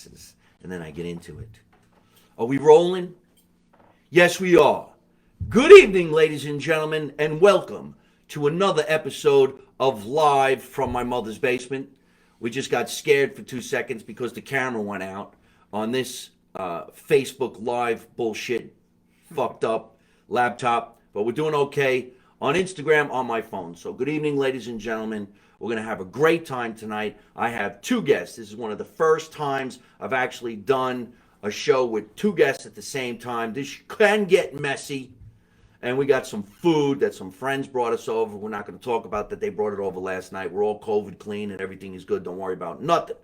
nuances, and then I get into it. Are we rolling? Yes, we are. Good evening, ladies and gentlemen, and welcome to another episode of Live from My Mother's Basement. We just got scared for 2 seconds because the camera went out on this Facebook Live bullshit, fucked up laptop, but we're doing okay on Instagram on my phone. So good evening, ladies and gentlemen. We're going to have a great time tonight. I have two guests. This is one of the first times I've actually done a show with two guests at the same time. This can get messy. And we got some food that some friends brought us over. We're not going to talk about that. They brought it over last night. We're all COVID clean and everything is good. Don't worry about nothing.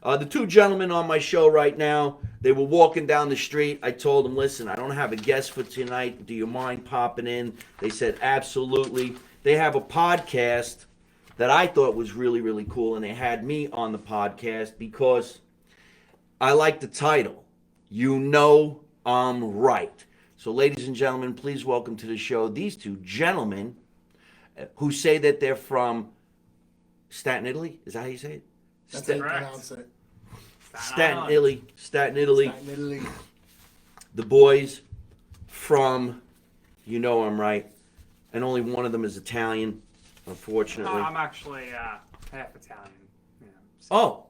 The two gentlemen on my show right now, they were walking down the street. I told them, listen, I don't have a guest for tonight. Do you mind popping in? They said, absolutely. They have a podcast that I thought was really, really cool, and they had me on the podcast because I like the title, You Know I'm Right. So, ladies and gentlemen, please welcome to the show these two gentlemen who say that they're from Staten, Italy. Is that how you say it? That's how you pronounce it. Staten, Italy. Staten, Italy. Staten, Italy. The boys from You Know I'm Right. And only one of them is Italian, unfortunately. I'm actually half Italian. Yeah, so Oh,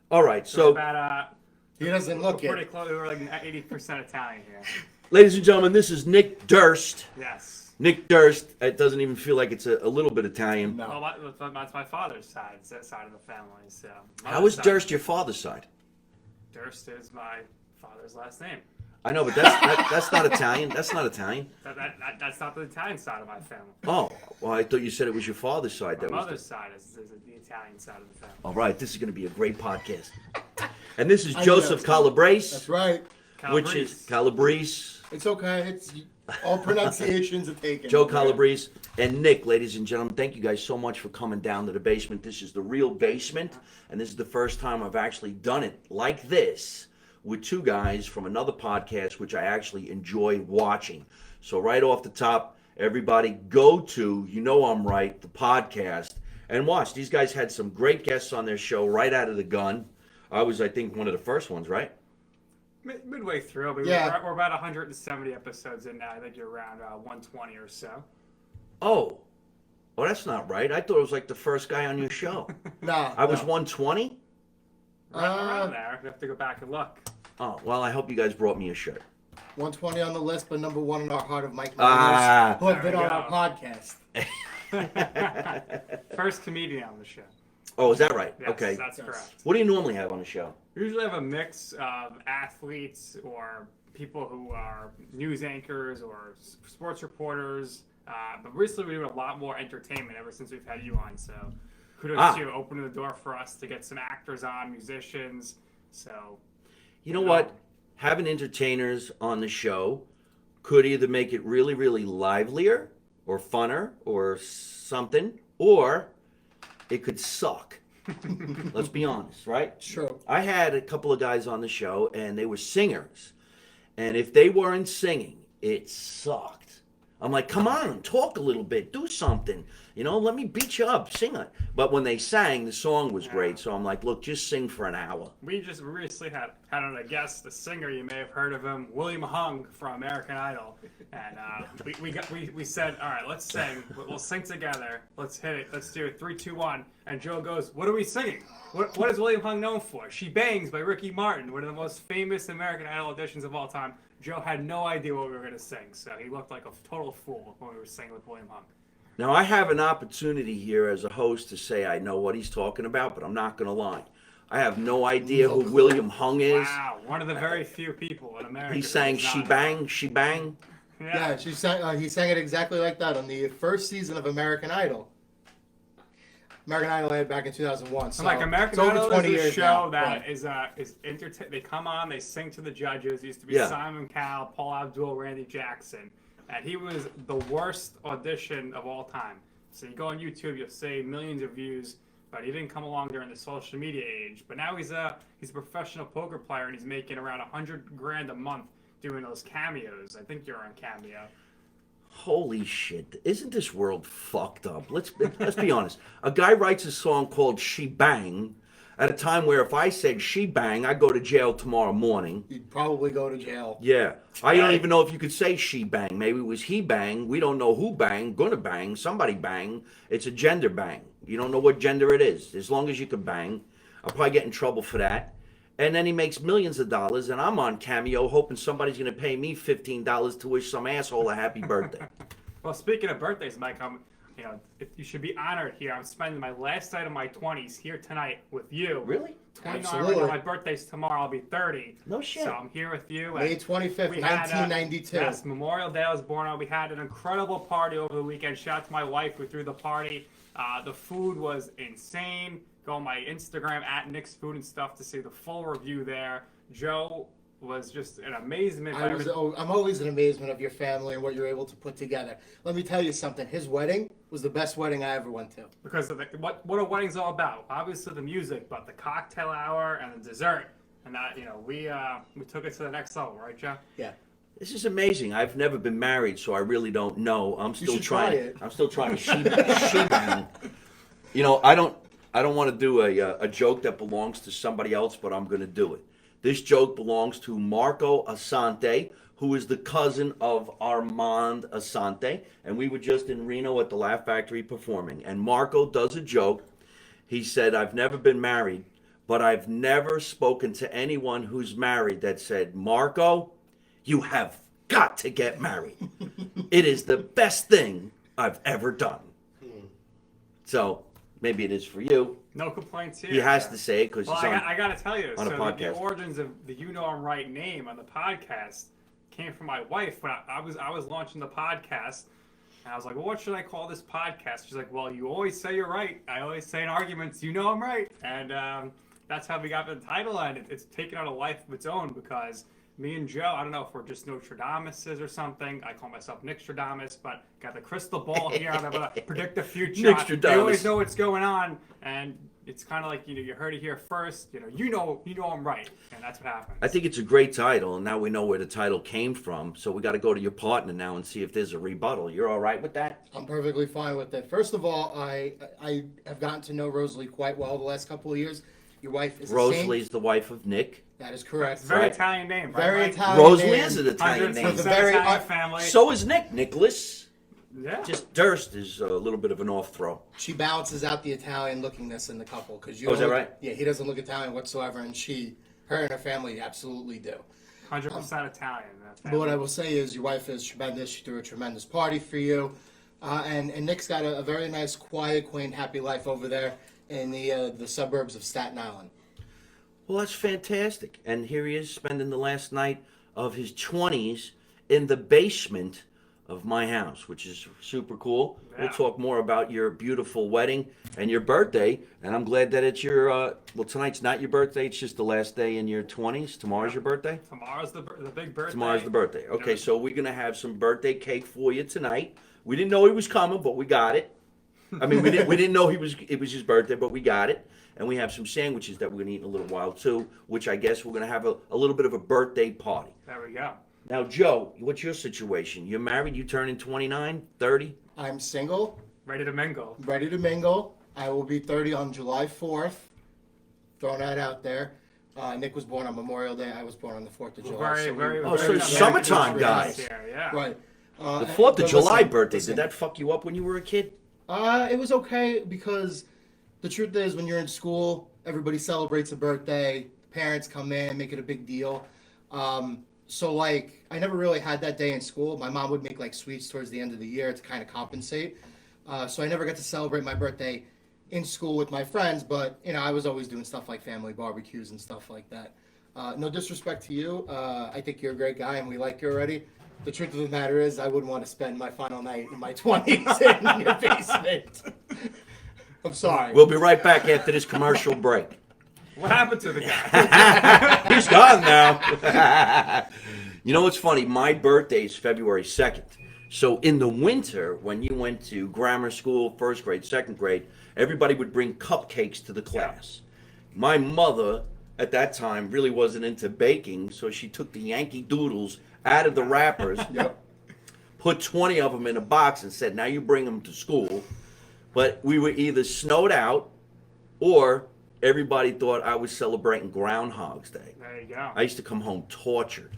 all right. So, about, He doesn't look we're pretty it. close. We're like 80% Italian here. ladies and gentlemen, this is Nick Durst. Yes. Nick Durst. It doesn't even feel like it's a little bit Italian. No. Well, that's my father's side of the family. So. How is Durst your father's side? Durst is my father's last name. I know, but that's not Italian. That's not Italian. That's not the Italian side of my family. Oh, well, I thought you said it was your father's side. My That was mother's side is the Italian side of the family. All right, this is going to be a great podcast. And this is I know Joseph that's Calabrese, That's right. which is Calabrese, It's okay. It's all pronunciations are taken. Joe Calabrese, and Nick. Ladies and gentlemen, thank you guys so much for coming down to the basement. This is the real basement, and this is the first time I've actually done it like this with two guys from another podcast, which I actually enjoy watching. So right off the top, everybody go to You Know I'm Right, the podcast, and watch. These guys had some great guests on their show right out of the gun. I was, I think, one of the first ones, right? Midway through, but Yeah. we're about 170 episodes in now. I think you're around 120 or so. Oh, that's not right. I thought it was like the first guy on your show. Nah. I was no. 120? Around there. We have to go back and look. Oh, well, I hope you guys brought me a shirt. 120 on the list, but number one in our heart of Mike Ah. Marinos, who have been There we on go. our podcast. First comedian on the show. Oh, is that right? Yes, Okay. that's Yes. correct. What do you normally have on the show? We usually have a mix of athletes or people who are news anchors or sports reporters. But recently we do a lot more entertainment ever since we've had you on. So kudos to you opening the door for us to get some actors on, musicians. So You know what? Having entertainers on the show could either make it really, really livelier or funner or something, or it could suck. Let's be honest, right? Sure. I had a couple of guys on the show, and they were singers. And if they weren't singing, it sucked. I'm like, come on, talk a little bit, do something. You know, let me beat you up, sing it. But when they sang, the song was great. So I'm like, look, just sing for an hour. we just recently had on a guest, the singer, you may have heard of him, William Hung from American Idol. And we said, all right, let's sing. We'll sing together. Let's hit it. Let's do it. 3, 2, 1. And Joe goes, what are we singing? What is William Hung known for? She Bangs by Ricky Martin, one of the most famous American Idol auditions of all time. Joe had no idea what we were going to sing, so he looked like a total fool when we were singing with William Hung. Now, I have an opportunity here as a host to say I know what he's talking about, but I'm not going to lie. I have no idea who William Hung is. Wow, one of the very few people in America. He sang who's not- She Bang, She Bang. Yeah, she sang. He sang it exactly like that on the first season of American Idol. American Idol aired back in 2001. So Like American it's over Idol 20 is a years show now, that but- is they come on, they sing to the judges. It used to be Yeah. Simon Cowell, Paul Abdul, Randy Jackson, and he was the worst audition of all time. So you go on YouTube, you'll see millions of views, but he didn't come along during the social media age. But now he's a professional poker player and he's making around $100,000 a month doing those cameos. I think you're on Cameo. Holy shit. Isn't this world fucked up? Let's be honest. A guy writes a song called She Bang, At a time where if I said she bang, I'd go to jail tomorrow morning. You'd probably go to jail. Yeah. I don't even know if you could say she bang. Maybe it was he bang. We don't know who bang. Gonna bang. Somebody bang. It's a gender bang. You don't know what gender it is. As long as you can bang. I'll probably get in trouble for that. And then he makes millions of dollars, and I'm on Cameo hoping somebody's going to pay me $15 to wish some asshole a happy birthday. Well, speaking of birthdays, Mike, you should be honored here. I'm spending my last night of my 20s here tonight with you. Really? 29 Absolutely. My birthday's tomorrow. I'll be 30. No shit. So I'm here with you. May 25th, We had, 1992. Yes, Memorial Day I was born on. We had an incredible party over the weekend. Shout out to my wife who threw the party. The food was insane. Go on my Instagram at Nick's Food and Stuff to see the full review there. Joe was just an amazement. I'm always in amazement of your family and what you're able to put together. Let me tell you something. His wedding was the best wedding I ever went to. Because of what a wedding's all about. Obviously the music, but the cocktail hour and the dessert. And that, we took it to the next level, right, Joe? Yeah. This is amazing. I've never been married, so I really don't know. I'm still should trying. try it. I'm still trying to she bang. I don't want to do a joke that belongs to somebody else, but I'm going to do it. This joke belongs to Marco Asante, who is the cousin of Armand Asante, and we were just in Reno at the Laugh Factory performing. And Marco does a joke. He said, "I've never been married, but I've never spoken to anyone who's married that said, Marco, you have got to get married. It is the best thing I've ever done." So maybe it is for you. No complaints here. He has to say it because Well, he's on. I got to tell you, on a so the podcast. origins of the "You Know I'm Right" name on the podcast came from my wife when I was launching the podcast, and I was like, "Well, what should I call this podcast?" She's like, "Well, you always say you're right. I always say in arguments, you know I'm right," and that's how we got the title, and it's taken on a life of its own because me and Joe, I don't know if we're just Nostradamuses or something. I call myself Nickstradamus, but got the crystal ball here. I'm able to predict the future. Nickstradamus. I always know what's going on, and it's kind of like you heard it here first. You know I'm right, and that's what happens. I think it's a great title, and now we know where the title came from. So we got to go to your partner now and see if there's a rebuttal. You're all right with that? I'm perfectly fine with it. First of all, I have gotten to know Rosalie quite well the last couple of years. Your wife is a Rosalie's saint. the wife of Nick. That is correct. It's a very Right. Italian name, right? Very Mike? Italian. Rosalie name. is an Italian 100% name. very- Italian family. So is Nick. Nicholas. Yeah. Just Durst is a little bit of an off throw. She balances out the Italian lookingness in the couple because you. Oh, is don't that look- right? Yeah, he doesn't look Italian whatsoever, and her and her family absolutely do. 100% Italian. But what I will say is, your wife is tremendous. She threw a tremendous party for you, and Nick's got a very nice, quiet, quaint, happy life over there in the suburbs of Staten Island. Well, that's fantastic. And here he is spending the last night of his 20s in the basement of my house, which is super cool. Yeah. We'll talk more about your beautiful wedding and your birthday. And I'm glad that it's your, well, tonight's not your birthday. It's just the last day in your 20s. Tomorrow's your birthday? Tomorrow's the big birthday. Tomorrow's the birthday. Okay, know- so we're going to have some birthday cake for you tonight. We didn't know he was coming, but we got it. I mean, we didn't know it was his birthday, but we got it. And we have some sandwiches that we're going to eat in a little while, too, which I guess we're going to have a little bit of a birthday party. There we go. Now, Joe, what's your situation? You're married, you turning 29, 30? I'm single, Ready to mingle. ready to mingle. I will be 30 on July 4th. Throwing that out there. Nick was born on Memorial Day. I was born on the 4th of July. Very, so we- very. Oh, so very it's nice summertime, to guys. here, Yeah. Right. The 4th of but July listen, birthday, listen. did that fuck you up when you were a kid? It was okay because the truth is, when you're in school, everybody celebrates a birthday. Parents come in, make it a big deal. So like, I never really had that day in school. My mom would make like sweets towards the end of the year to kind of compensate. So I never got to celebrate my birthday in school with my friends. But I was always doing stuff like family barbecues and stuff like that. No disrespect to you. I think you're a great guy, and we like you already. The truth of the matter is, I wouldn't want to spend my final night in my 20s in your basement. I'm sorry. We'll be right back after this commercial break. What happened to the guy? He's gone now. You know what's funny? My birthday is February 2nd. So in the winter, when you went to grammar school, first grade, second grade, everybody would bring cupcakes to the class. My mother, at that time, really wasn't into baking, so she took the Yankee Doodles out of the wrappers, Yep. put 20 of them in a box and said, now you bring them to school. But we were either snowed out or everybody thought I was celebrating Groundhog's Day. There you go. I used to come home tortured.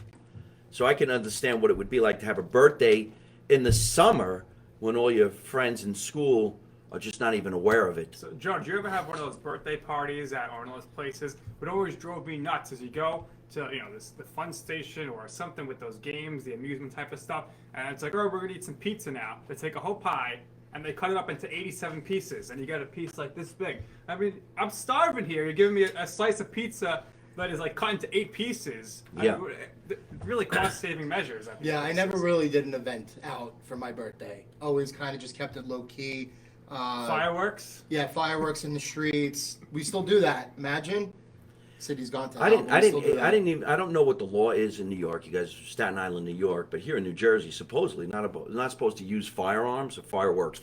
So I can understand what it would be like to have a birthday in the summer when all your friends in school are just not even aware of it. So, Joe, do you ever have one of those birthday parties at one of those places? It always drove me nuts as you go to, the fun station or something with those games, the amusement type of stuff, and it's like, oh, we're gonna eat some pizza now. They take a whole pie and they cut it up into 87 pieces, and you get a piece like this big. I mean, I'm starving here. You're giving me a slice of pizza that is like cut into 8 pieces. Yeah. Really cost-saving measures. Yeah, I never really did an event out for my birthday. Always kind of just kept it low key. Fireworks. Yeah, fireworks in the streets. We still do that. Imagine. City's gone to hell. I don't know what the law is in New York. You guys, Staten Island, New York, but here in New Jersey, supposedly not supposed to use firearms or fireworks.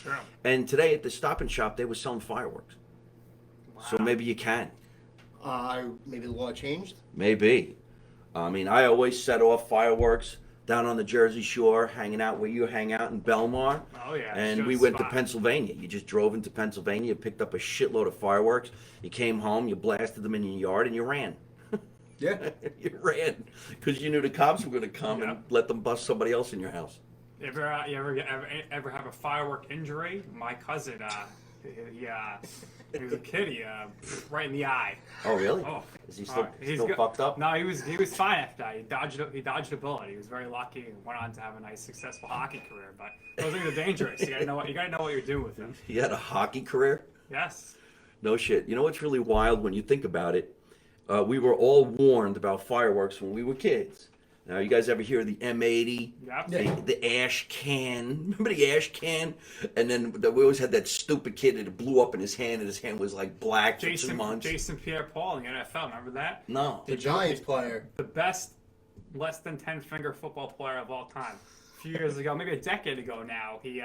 Sure. And today at the Stop and Shop, they were selling fireworks. Wow. So maybe you can. Maybe the law changed. Maybe. I mean, I always set off fireworks down on the Jersey Shore, hanging out where you hang out in Belmar. Oh, yeah. And Good we went to spot. Pennsylvania. You just drove into Pennsylvania, picked up a shitload of fireworks. You came home, you blasted them in your yard, and you ran. Yeah. You ran because you knew the cops were going to come and let them bust somebody else in your house. You ever have a firework injury? My cousin, he was a kid. Right in the eye. Oh, really? Oh, Is he still he's fucked up? No, he was fine after that. He dodged a bullet. He was very lucky and went on to have a nice, successful hockey career. But those things are dangerous. You gotta know what you're doing with them. He had a hockey career? Yes. No shit. You know what's really wild when you think about it? We were all warned about fireworks when we were kids. Now, you guys ever hear the M80? Yep. The ash can. Remember the ash can? And then we always had that stupid kid that blew up in his hand, and his hand was like black for 2 months. Jason Pierre-Paul in the NFL. Remember that? No. The Giants player. The best less than 10-finger football player of all time. A few years ago, maybe a decade ago now, he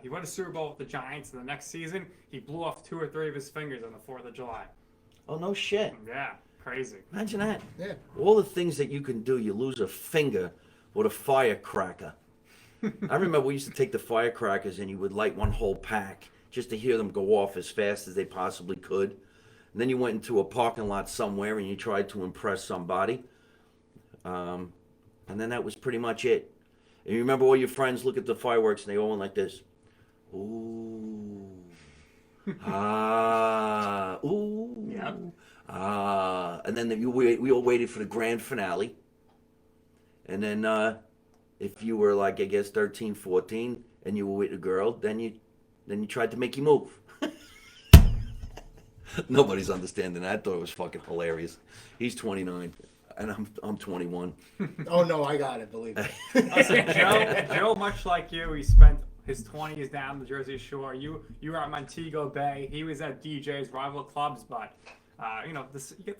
won a Super Bowl with the Giants, and the next season he blew off 2 or 3 of his fingers on the 4th of July. Oh, no shit. Yeah, crazy. Imagine that. Yeah. All the things that you can do, you lose a finger with a firecracker. I remember we used to take the firecrackers and you would light one whole pack just to hear them go off as fast as they possibly could. And then you went into a parking lot somewhere and you tried to impress somebody. And then that was pretty much it. And you remember all your friends look at the fireworks and they all went like this. Ooh. Ah. Ooh. Yep. And then we all waited for the grand finale. And then if you were like, I guess, 13, 14, and you were with a girl, then you tried to make you move. Nobody's understanding that. I thought it was fucking hilarious. He's 29, and I'm 21. Oh no, I got it. Believe me. Listen, Joe, much like you, he spent his 20s down the Jersey Shore. You were at Montego Bay. He was at DJ's rival clubs, but you get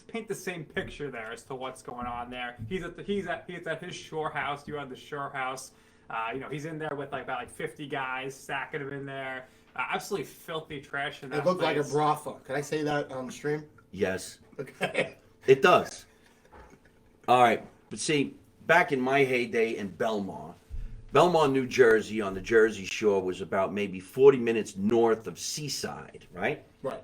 paint the same picture there as to what's going on there. He's at his shore house. You are at the shore house. He's in there with about 50 guys, stacking him in there. Absolutely filthy trash in that It looked like a place. brothel. Can I say that on stream? Yes, Okay. it does. All right, but see, back in my heyday in Belmar, New Jersey, on the Jersey Shore, was about maybe 40 minutes north of Seaside, right? Right.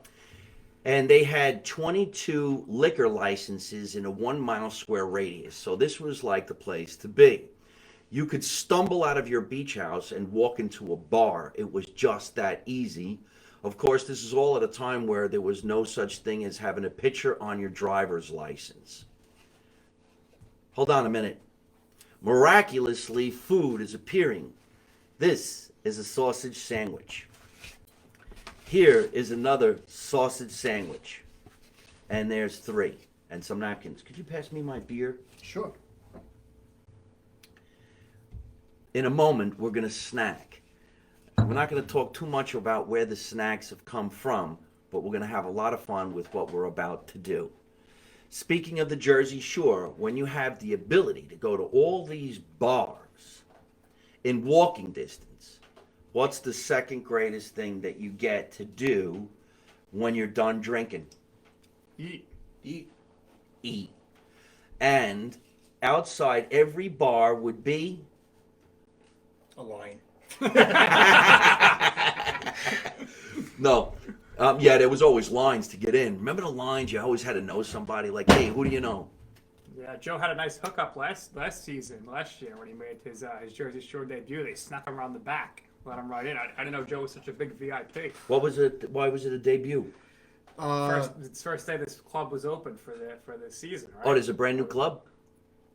And they had 22 liquor licenses in a 1 mile square radius. So this was like the place to be. You could stumble out of your beach house and walk into a bar. It was just that easy. Of course, this is all at a time where there was no such thing as having a picture on your driver's license. Hold on a minute. Miraculously, food is appearing. This is a sausage sandwich. Here is another sausage sandwich. And there's 3. And some napkins. Could you pass me my beer? Sure. In a moment, we're going to snack. We're not going to talk too much about where the snacks have come from, but we're going to have a lot of fun with what we're about to do. Speaking of the Jersey Shore, when you have the ability to go to all these bars in walking distance, what's the second greatest thing that you get to do when you're done drinking? Eat. Eat. And outside every bar would be A line. no. Yeah, there was always lines to get in. Remember the lines? You always had to know somebody. Like, hey, who do you know? Yeah, Joe had a nice hookup last year when he made his Jersey Shore debut. They snuck him around the back, let him right in. I didn't know Joe was such a big VIP. What was it? Why was it a debut? First day this club was open for the season, right? Oh, there's a brand new club?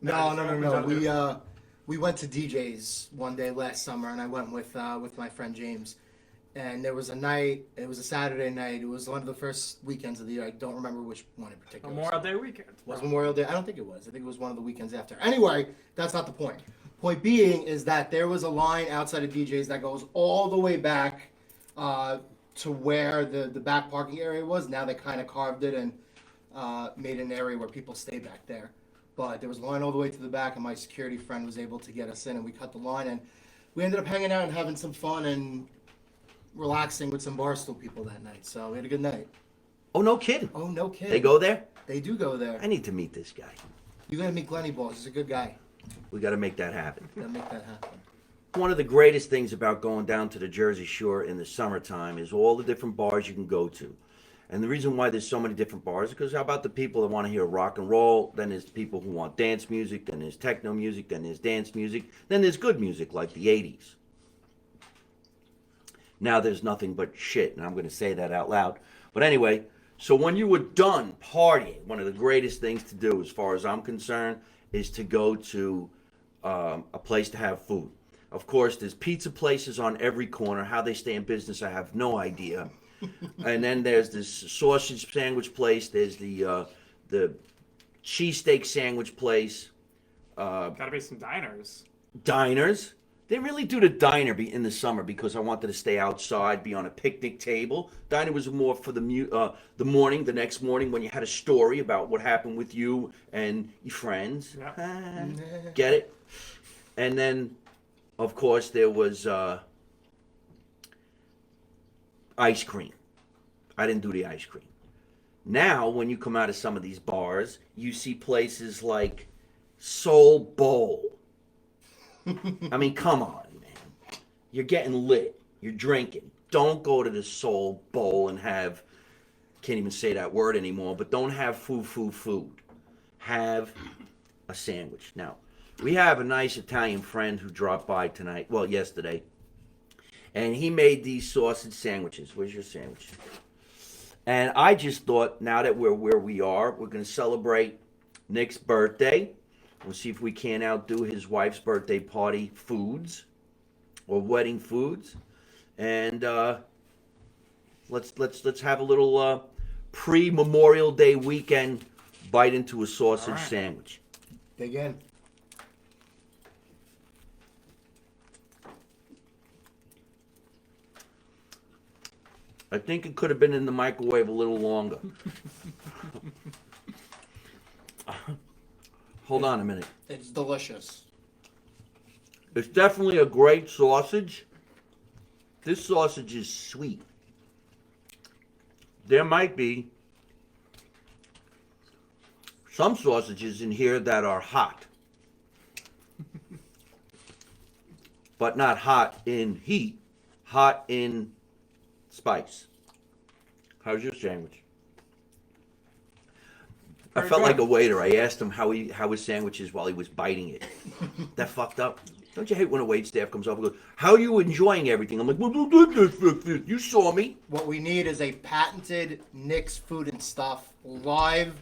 No. We went to DJ's one day last summer, and I went with my friend James. And there was a night. It was a Saturday night. It was one of the first weekends of the year. I don't remember which one in particular. Memorial Day weekend. Was Memorial Day? I don't think it was. I think it was one of the weekends after. Anyway, that's not the point. Point being is that there was a line outside of DJ's that goes all the way back to where the back parking area was. Now they kind of carved it and made an area where people stay back there. But there was a line all the way to the back, and my security friend was able to get us in, and we cut the line, and we ended up hanging out and having some fun and relaxing with some Barstool people that night. So we had a good night. Oh, no kidding. Oh, no kidding. They go there? They do go there. I need to meet this guy. You gotta meet Glenny Balls. He's a good guy. We got to make that happen. Gotta make that happen. One of the greatest things about going down to the Jersey Shore in the summertime is all the different bars you can go to. And the reason why there's so many different bars is because how about the people that want to hear rock and roll? Then there's people who want dance music. Then there's techno music. Then there's dance music. Then there's good music like the 80s. Now there's nothing but shit, and I'm going to say that out loud. But anyway, so when you were done partying, one of the greatest things to do, as far as I'm concerned, is to go to a place to have food. Of course, there's pizza places on every corner. How they stay in business, I have no idea. And then there's this sausage sandwich place. There's the cheesesteak sandwich place. Gotta be some diners. Diners. They really do the diner in the summer because I wanted to stay outside, be on a picnic table. Diner was more for the morning, the next morning when you had a story about what happened with you and your friends. Yep. Get it? And then, of course, there was ice cream. I didn't do the ice cream. Now, when you come out of some of these bars, you see places like Soul Bowl. I mean, come on, man. You're getting lit. You're drinking. Don't go to the Soul Bowl and have, can't even say that word anymore, but don't have food. Have a sandwich. Now, we have a nice Italian friend who dropped by tonight, well, yesterday, and he made these sausage sandwiches. Where's your sandwich? And I just thought, now that we're where we are, we're going to celebrate Nick's birthday. We'll see if we can't outdo his wife's birthday party foods or wedding foods, and let's have a little pre-Memorial Day weekend bite into a sausage sandwich. Dig in. I think it could have been in the microwave a little longer. Hold on a minute. It's delicious. It's definitely a great sausage. This sausage is sweet. There might be some sausages in here that are hot. But not hot in heat, hot in spice. How's your sandwich? I Very felt good. like a waiter. I asked him how his sandwich is while he was biting it. That fucked up. Don't you hate when a wait staff comes up and goes, "How are you enjoying everything?" I'm like, "Well, you saw me." What we need is a patented Nick's Food and Stuff live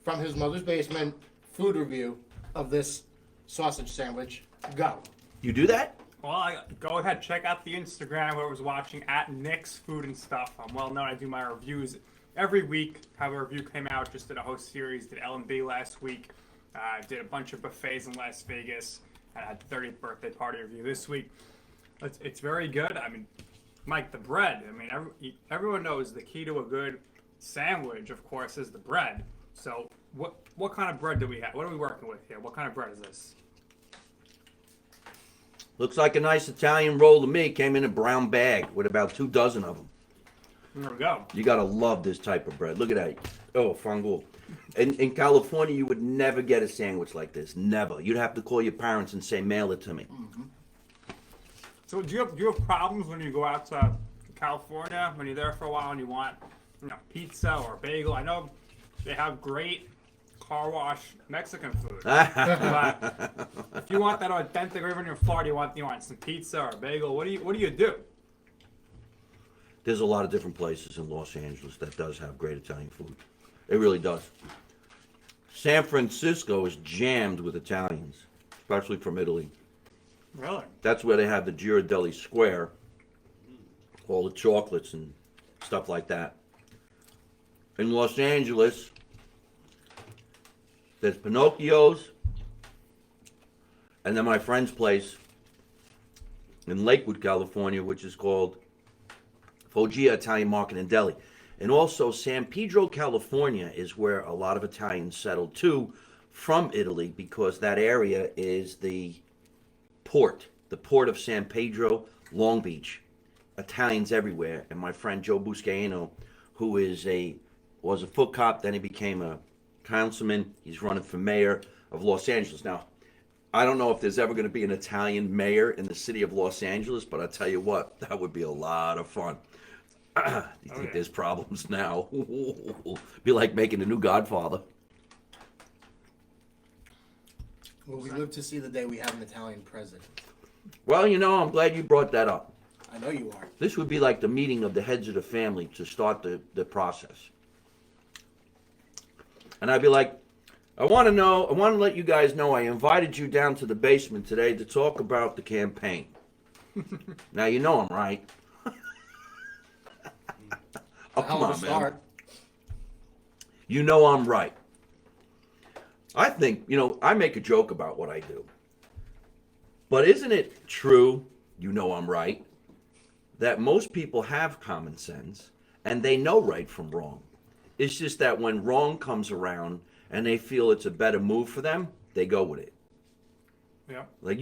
from his mother's basement food review of this sausage sandwich. Go. You do that? Well, go ahead, check out the Instagram. Whoever's watching at Nick's Food and Stuff. I'm well known. I do my reviews every week. Have a review came out. Just did a host series. Did L&B last week. Did a bunch of buffets in Las Vegas. I had 30th birthday party review this week. It's very good. I mean, Mike, the bread. I mean, everyone knows the key to a good sandwich, of course, is the bread. So what kind of bread do we have? What are we working with here? What kind of bread is this? Looks like a nice Italian roll to me. Came in a brown bag with about 2 dozen of them. There we go. You gotta love this type of bread. Look at that. Oh, fango. In California, you would never get a sandwich like this. Never. You'd have to call your parents and say, "Mail it to me." So do you have problems when you go out to California, when you're there for a while and you want, pizza or bagel, I know they have great car wash Mexican food. But if you want that authentic, or even in Florida, you want some pizza or bagel, what do you do? There's a lot of different places in Los Angeles that does have great Italian food. It really does. San Francisco is jammed with Italians, especially from Italy. Really? That's where they have the Ghirardelli Square, all the chocolates and stuff like that. In Los Angeles, there's Pinocchio's, and then my friend's place in Lakewood, California, which is called Foggia Italian Market and Deli. And also San Pedro, California is where a lot of Italians settled too from Italy, because that area is the port of San Pedro, Long Beach. Italians everywhere. And my friend Joe Buscaino, who was a foot cop, then he became a councilman. He's running for mayor of Los Angeles. Now, I don't know if there's ever going to be an Italian mayor in the city of Los Angeles, but I'll tell you what, that would be a lot of fun. Do you think there's problems now? Be like making a new Godfather. Well, we live to see the day we have an Italian president. Well, I'm glad you brought that up. I know you are. This would be like the meeting of the heads of the family to start the process. And I'd be like, I want to let you guys know I invited you down to the basement today to talk about the campaign. Now, I'm right. Oh, come on, man. I'm right. I think, I make a joke about what I do. But isn't it true, I'm right, that most people have common sense and they know right from wrong? It's just that when wrong comes around and they feel it's a better move for them, they go with it. Yeah. Like,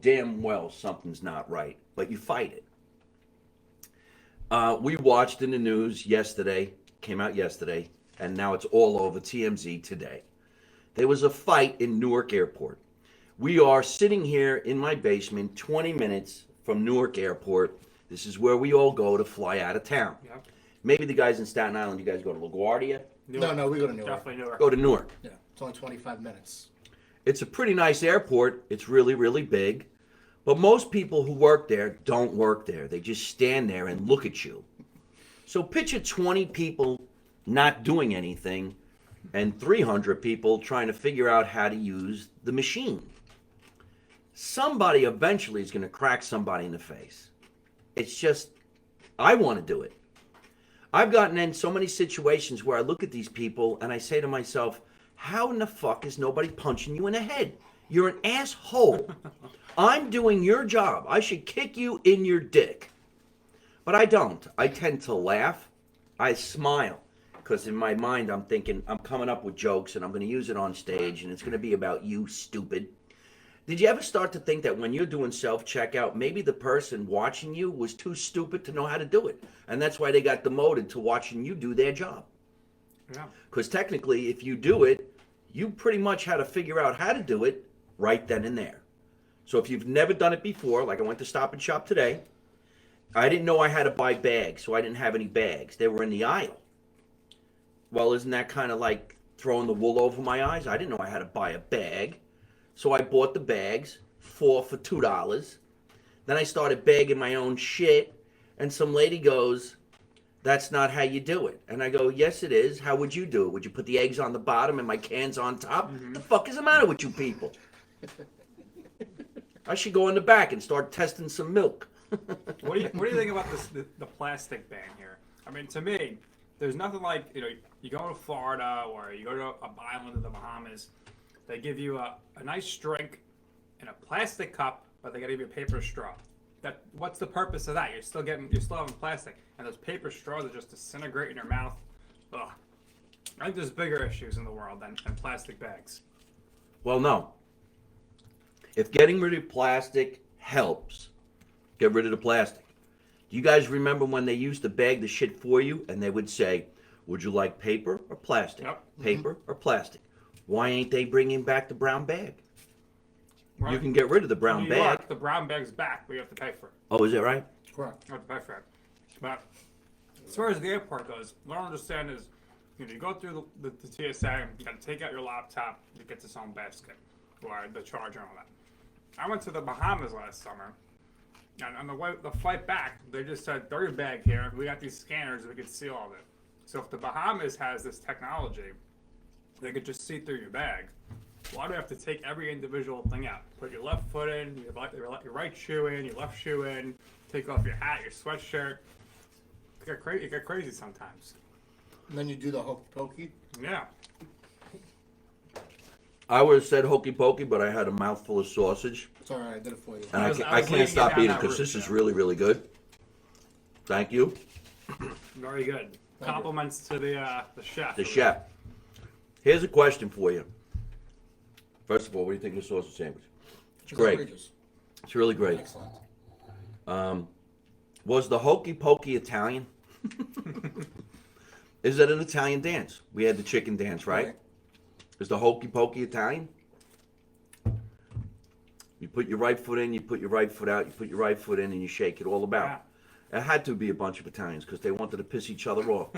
damn well something's not right, but you fight it. We watched in the news came out yesterday, and now it's all over TMZ today. There was a fight in Newark Airport. We are sitting here in my basement 20 minutes from Newark Airport. This is where we all go to fly out of town. Yep. Maybe the guys in Staten Island, you guys go to LaGuardia? Newark. No, we go to Newark. Definitely Newark. Go to Newark. Yeah, it's only 25 minutes. It's a pretty nice airport. It's really, really big. But most people who work there don't work there. They just stand there and look at you. So picture 20 people not doing anything and 300 people trying to figure out how to use the machine. Somebody eventually is going to crack somebody in the face. It's just, I want to do it. I've gotten in so many situations where I look at these people and I say to myself, how in the fuck is nobody punching you in the head? You're an asshole. I'm doing your job. I should kick you in your dick. But I don't. I tend to laugh. I smile. Because in my mind, I'm thinking, I'm coming up with jokes and I'm going to use it on stage and it's going to be about you, stupid. Did you ever start to think that when you're doing self-checkout, maybe the person watching you was too stupid to know how to do it? And that's why they got demoted to watching you do their job. Yeah. Because technically, if you do it, you pretty much had to figure out how to do it right then and there. So if you've never done it before, like I went to Stop and Shop today, I didn't know I had to buy bags, so I didn't have any bags. They were in the aisle. Well, isn't that kind of like throwing the wool over my eyes? I didn't know I had to buy a bag. So I bought the bags, 4 for $2. Then I started bagging my own shit, and some lady goes, that's not how you do it. And I go, yes, it is. How would you do it? Would you put the eggs on the bottom and my cans on top? Mm-hmm. The fuck is the matter with you people? I should go in the back and start testing some milk. What do you think about the plastic ban here? I mean, to me, there's nothing like, you go to Florida or you go to an island in the Bahamas, they give you a nice drink in a plastic cup, but they gotta give you a paper straw. What's the purpose of that? You're still having plastic, and those paper straws that just disintegrate in your mouth. Ugh. I think there's bigger issues in the world than plastic bags. Well, no. If getting rid of plastic helps, get rid of the plastic. Do you guys remember when they used to bag the shit for you and they would say, would you like paper or plastic? Yep. Paper or plastic? Why ain't they bringing back the brown bag? Right. You can get rid of the brown In New bag. York, the brown bag's back, but you have to pay for it. Oh, is it right? Correct. You have to pay for it. But as far as the airport goes, what I don't understand is, you know, you go through the TSA, you got to take out your laptop to get its own basket, or the charger and all that. I went to the Bahamas last summer, and on the flight back, they just said, throw your bag here. We got these scanners, we could see all of it. So if the Bahamas has this technology, they could just see through your bag. Why do you have to take every individual thing out? Put your left foot in, your right shoe in, your left shoe in, take off your hat, your sweatshirt. It get crazy sometimes. And then you do the hokey pokey. Yeah. I would have said hokey pokey, but I had a mouthful of sausage. It's all right, I did it for you. And I I, was can't leading stop you eating down that because route, this is yeah. really, really good. Thank you. Very good. you. Compliments to the chef. The chef. Here's a question for you. First of all, what do you think of the sausage sandwich? It's great. outrageous. It's really great. Excellent. Was the hokey pokey Italian? Is it an Italian dance? We had the chicken dance, right? Is the hokey pokey Italian? You put your right foot in, you put your right foot out, you put your right foot in, and you shake it all about. It had to be a bunch of Italians because they wanted to piss each other off.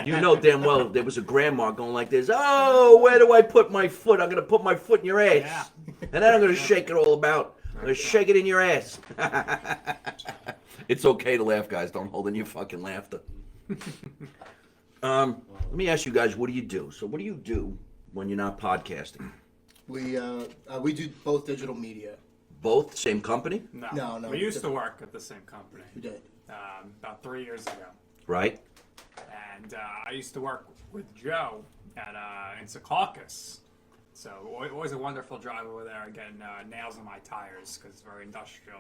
You know damn well there was a grandma going like this, oh, where do I put my foot? I'm going to put my foot in your ass. And then I'm going to shake it all about. I'm going to shake it in your ass. It's okay to laugh, guys. Don't hold in your fucking laughter. Let me ask you guys, what do you do? So what do you do when you're not podcasting? We do both digital media. Both? Same company? No. No, We used to work at the same company. We did. About 3 years ago. Right? And I used to work with Joe in Secaucus. So always a wonderful drive over there, getting nails in my tires because it's very industrial.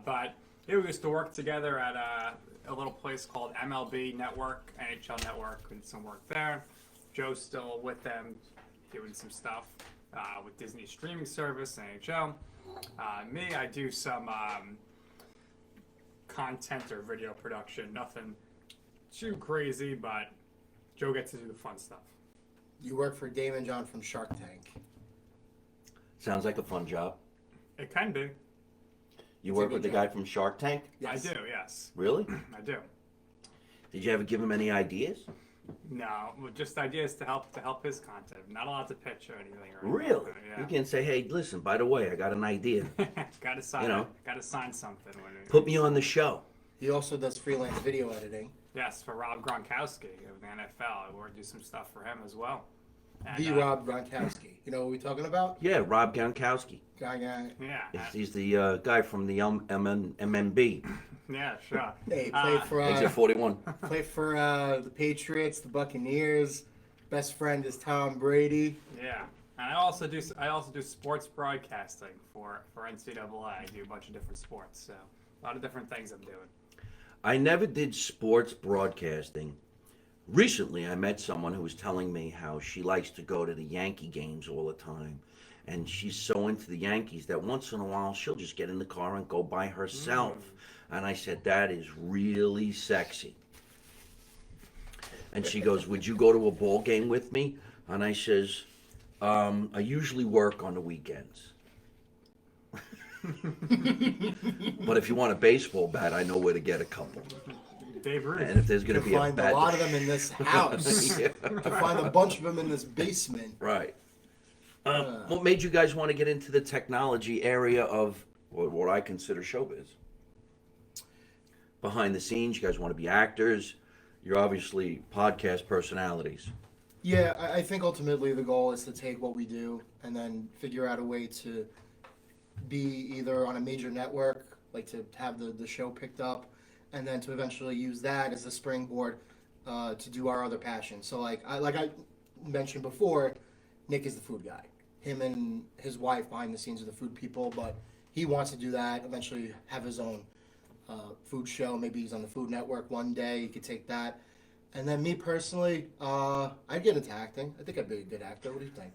But yeah, we used to work together at a little place called MLB Network, NHL Network. We did some work there. Joe's still with them, doing some stuff with Disney streaming service, NHL. Me, I do some content or video production. Nothing too crazy, but Joe gets to do the fun stuff. You work for Dave and John from Shark Tank. Sounds like a fun job. It can be. You It's a work good with the job. guy from Shark Tank? Yes. I do, yes. Really? I do. Did you ever give him any ideas? No, just ideas to help his content. Not allowed to pitch or anything. Really? Yeah. You can say, hey, listen, by the way, I got an idea. Gotta sign. You know. Gotta sign something. Put me on the show. He also does freelance video editing. Yes, for Rob Gronkowski of the NFL. I do some stuff for him as well. And, The Rob Gronkowski. You know what we're talking about? Yeah, Rob Gronkowski. Guy. Yeah. He's the guy from the MNB. Yeah, sure. Hey, played for Exit 41. the Patriots, the Buccaneers. Best friend is Tom Brady. Yeah. And I also do sports broadcasting for NCAA. I do a bunch of different sports, so a lot of different things I'm doing. I never did sports broadcasting. Recently, I met someone who was telling me how she likes to go to the Yankee games all the time. And she's so into the Yankees that once in a while she'll just get in the car and go by herself. And I said, that is really sexy. And she goes, would you go to a ball game with me? And I says, I usually work on the weekends. But if you want a baseball bat, I know where to get a couple. Dave Ruth. And if there's going You to can be a find bat, a lot of them in this house. Yeah. You can find a bunch of them in this basement. Right. What made you guys want to get into the technology area of what I consider showbiz? Behind the scenes, you guys want to be actors. You're obviously podcast personalities. Yeah, I think ultimately the goal is to take what we do and then figure out a way to be either on a major network, like to have the show picked up, and then to eventually use that as a springboard to do our other passions. So like I mentioned before, Nick is the food guy. Him and his wife behind the scenes are the food people, but he wants to do that, eventually have his own food show. Maybe he's on the Food Network one day. He could take that. And then me personally, I'd get into acting. I think I'd be a good actor. What do you think?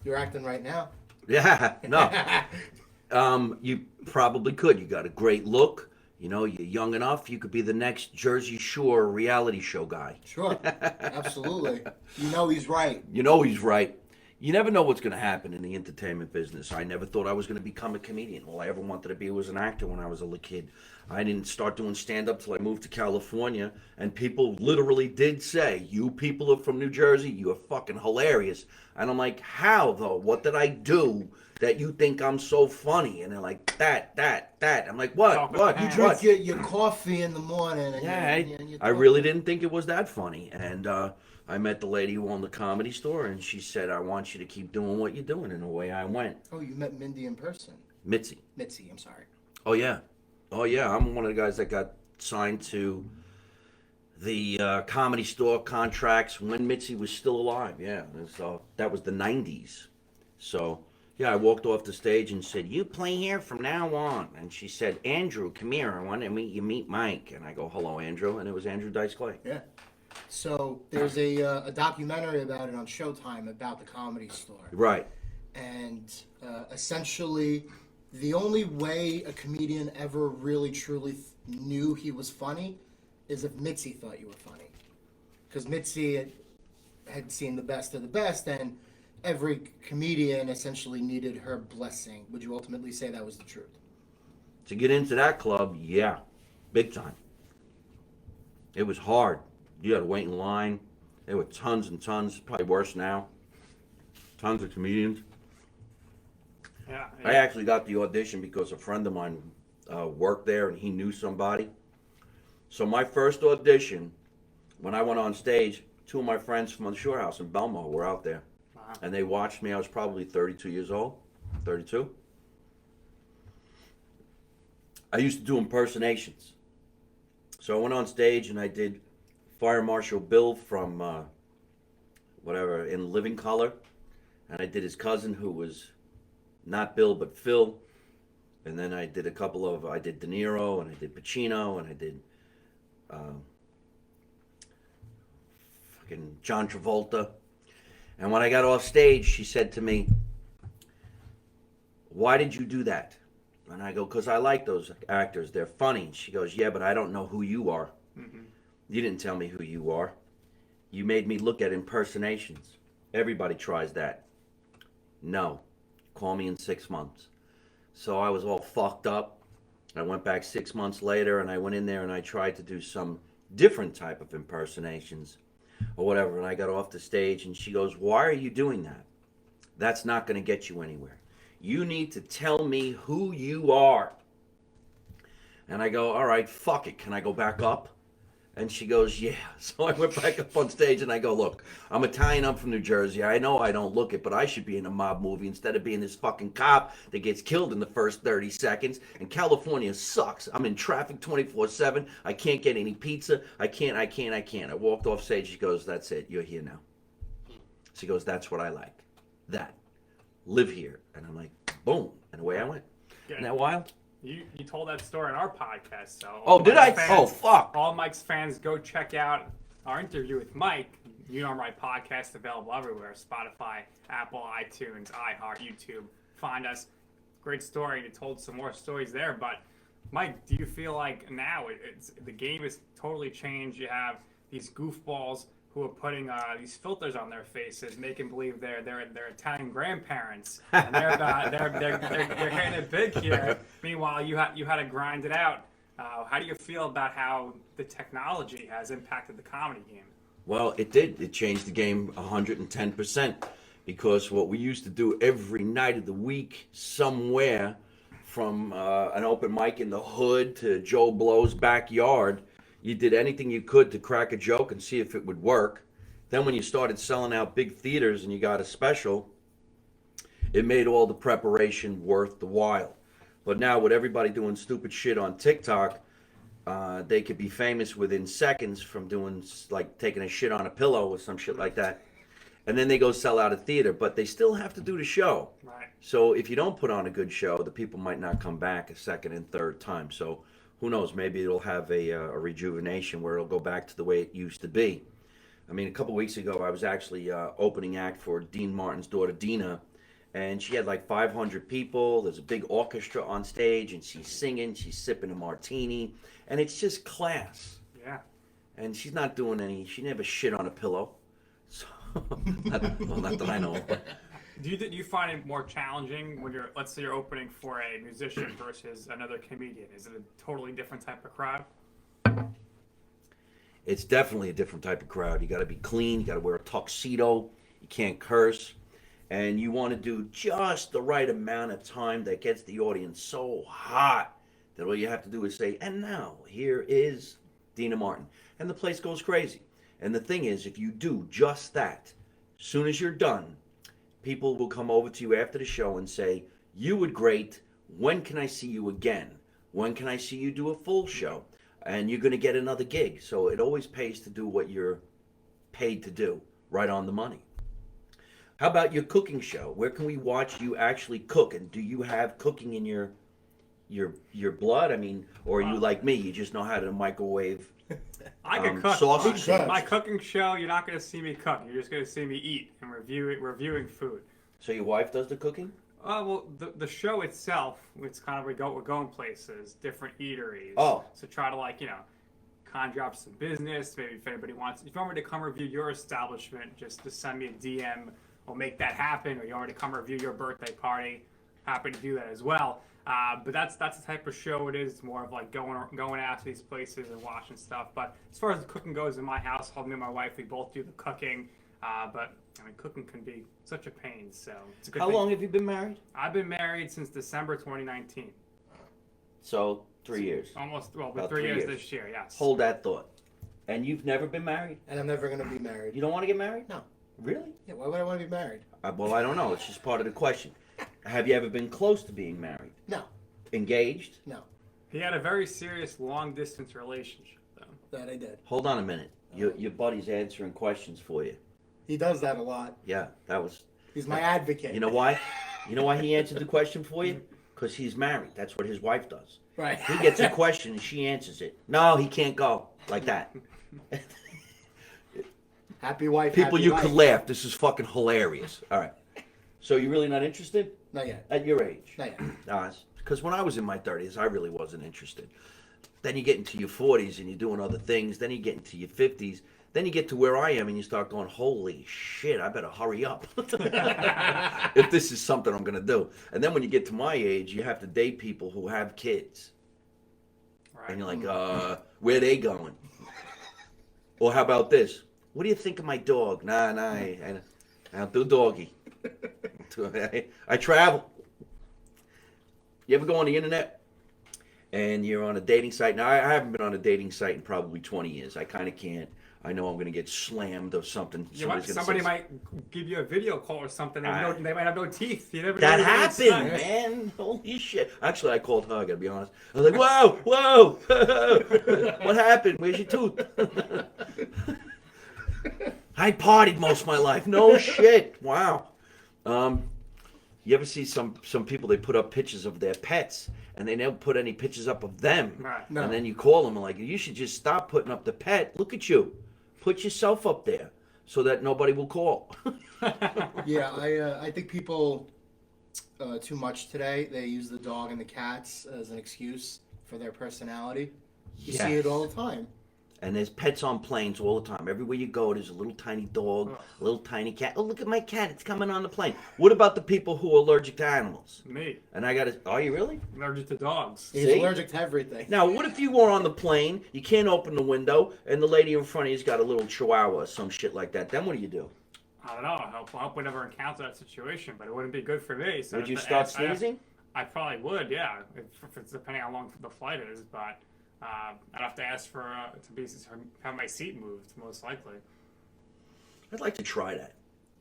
You're acting right now. Yeah, no. You probably could. You got a great look. You know, you're young enough. You could be the next Jersey Shore reality show guy. Sure, absolutely. You know he's right. You know he's right. You never know what's going to happen in the entertainment business. I never thought I was going to become a comedian. All I ever wanted to be was an actor when I was a little kid. I didn't start doing stand-up till I moved to California, and people literally did say, "You people are from New Jersey, you are fucking hilarious." And I'm like, "How, though? What did I do that you think I'm so funny?" And they're like, that. I'm like, "What? Talk with What? the You hands. drink your coffee in the morning. And Yeah, you I really didn't think it was that funny. And I met the lady who owned the Comedy Store, and she said, "I want you to keep doing what you're doing." And away I went. Oh, you met Mindy in person. Mitzi. Mitzi, I'm sorry. Oh yeah, oh yeah. I'm one of the guys that got signed to the Comedy Store contracts when Mitzi was still alive. Yeah, and so that was the '90s. So yeah, I walked off the stage and said, "You play here from now on." And she said, "Andrew, come here. I want to meet Mike." And I go, "Hello, Andrew," and it was Andrew Dice Clay. Yeah. So there's a documentary about it on Showtime about the Comedy Store. Right. And essentially, the only way a comedian ever really truly knew he was funny is if Mitzi thought you were funny. Because Mitzi had seen the best of the best, and every comedian essentially needed her blessing. Would you ultimately say that was the truth? To get into that club, yeah, big time. It was hard. You had to wait in line. There were tons and tons, probably worse now. Tons of comedians. Yeah. I actually got the audition because a friend of mine worked there and he knew somebody. So my first audition, when I went on stage, two of my friends from the Shore House in Belmont were out there. Wow. And they watched me. I was probably 32 years old, 32. I used to do impersonations. So I went on stage and I did Fire Marshal Bill from whatever, In Living Color. And I did his cousin who was not Bill but Phil. And then I did I did De Niro and I did Pacino and I did fucking John Travolta. And when I got off stage, she said to me, "Why did you do that?" And I go, "Because I like those actors. They're funny." And she goes, "Yeah, but I don't know who you are. Mm-hmm. You didn't tell me who you are. You made me look at impersonations. Everybody tries that. No. Call me in 6 months." So I was all fucked up. I went back 6 months later and I went in there and I tried to do some different type of impersonations or whatever. And I got off the stage and she goes, "Why are you doing that? That's not going to get you anywhere. You need to tell me who you are." And I go, "All right, fuck it. Can I go back up?" And she goes, "Yeah." So I went back up on stage and I go, "Look, I'm Italian, I'm from New Jersey. I know I don't look it, but I should be in a mob movie instead of being this fucking cop that gets killed in the first 30 seconds. And California sucks. I'm in traffic 24/7. I can't get any pizza. I can't. I walked off stage. She goes, "That's it. You're here now." She goes, "That's what I like. That. Live here." And I'm like, boom. And away I went. Yeah. Isn't that wild? You told that story in our podcast, so. Oh, did I? Mike's Oh, fuck. All Mike's fans, go check out our interview with Mike. You Know My Podcast, available everywhere: Spotify, Apple, iTunes, iHeart, YouTube. Find us. Great story. You told some more stories there, but Mike, do you feel like now the game has totally changed? You have these goofballs who are putting these filters on their faces, making believe they're Italian grandparents, and they're getting it big here. Meanwhile, you had to grind it out. How do you feel about how the technology has impacted the comedy game? Well, it did. It changed the game 110%, because what we used to do every night of the week somewhere, from an open mic in the hood to Joe Blow's backyard, you did anything you could to crack a joke and see if it would work. Then when you started selling out big theaters and you got a special, it made all the preparation worth the while. But now with everybody doing stupid shit on TikTok, they could be famous within seconds from doing, like, taking a shit on a pillow or some shit like that. And then they go sell out a theater, but they still have to do the show. Right. So if you don't put on a good show, the people might not come back a second and third time. So who knows? Maybe it'll have a rejuvenation where it'll go back to the way it used to be. I mean, a couple weeks ago, I was actually opening act for Dean Martin's daughter, Dina, and she had like 500 people. There's a big orchestra on stage, and she's singing, she's sipping a martini, and it's just class. Yeah. And she's not doing she never shit on a pillow. So, not that I know of. Do you find it more challenging when you're, let's say, you're opening for a musician versus another comedian? Is it a totally different type of crowd? It's definitely a different type of crowd. You got to be clean. You got to wear a tuxedo. You can't curse. And you want to do just the right amount of time that gets the audience so hot that all you have to do is say, and now, here is Dina Martin. And the place goes crazy. And the thing is, if you do just that, as soon as you're done, people will come over to you after the show and say, you were great. When can I see you again? When can I see you do a full show? And you're going to get another gig. So it always pays to do what you're paid to do, right on the money. How about your cooking show? Where can we watch you actually cook? And do you have cooking in your blood? I mean, or are you like me? You just know how to microwave I can cook. sausage? My cooking show, you're not going to see me cook. You're just going to see me eat and reviewing food. So your wife does the cooking? Well, the show itself, it's kind of we're going places, different eateries. Oh. So try to conjure up some business. Maybe if anybody wants, if you want me to come review your establishment, just to send me a DM. We'll make that happen. Or you want me to come review your birthday party, happy to do that as well. But that's the type of show it is. It's more of like going out to these places and watching stuff. But as far as the cooking goes in my household, me and my wife, we both do the cooking. But I mean, cooking can be such a pain. So it's a good How thing. long have you been married? I've been married since December 2019. So 3 years. Almost, well, About 3 3 years years. this year, yes. Hold that thought. And you've never been married? And I'm never going to be married. You don't want to get married? No. Really? Yeah, why would I want to be married? Well, I don't know. It's just part of the question. Have you ever been close to being married? No. Engaged? No. He had a very serious long-distance relationship, though. That I did. Hold on a minute. Your buddy's answering questions for you. He does that a lot. Yeah, that was... He's my advocate. You know why? You know why he answered the question for you? Because he's married. That's what his wife does. Right. He gets a question and she answers it. No, he can't go. Like that. Happy wife, People, happy you life. could laugh. This is fucking hilarious. All right. So you're really not interested? Not yet. At your age? Not yet. Because when I was in my 30s, I really wasn't interested. Then you get into your 40s and you're doing other things. Then you get into your 50s. Then you get to where I am and you start going, holy shit, I better hurry up. If this is something I'm going to do. And then when you get to my age, you have to date people who have kids. Right. And you're like, where are they going? Or how about this? What do you think of my dog? Nah, I don't do doggy. I travel. You ever go on the internet and you're on a dating site? Now, I haven't been on a dating site in probably 20 years. I kind of can't. I know I'm going to get slammed or something. Somebody might give you a video call or something. They might have no teeth. You never know That what it's happened, done. man. Holy shit. Actually, I called her, I got to be honest. I was like, whoa. What happened? Where's your tooth? I partied most of my life. No shit. Wow. You ever see some people, they put up pictures of their pets and they never put any pictures up of them. Right. No. And then you call them and like, you should just stop putting up the pet. Look at you. Put yourself up there so that nobody will call. Yeah, I think people too much today. They use the dog and the cats as an excuse for their personality. You see it all the time. And there's pets on planes all the time. Everywhere you go, there's a little tiny dog, a little tiny cat. Oh, look at my cat. It's coming on the plane. What about the people who are allergic to animals? Me. And I got to, are you really? I'm allergic to dogs. He's See? allergic to everything. Now, what if you were on the plane, you can't open the window, and the lady in front of you's got a little chihuahua or some shit like that? Then what do you do? I don't know. I hope we never encounter that situation, but it wouldn't be good for me. So Would you if- start I- sneezing? I probably would, yeah. If it's depending how long the flight is, but I'd have to ask for to have my seat moved, most likely. I'd like to try that,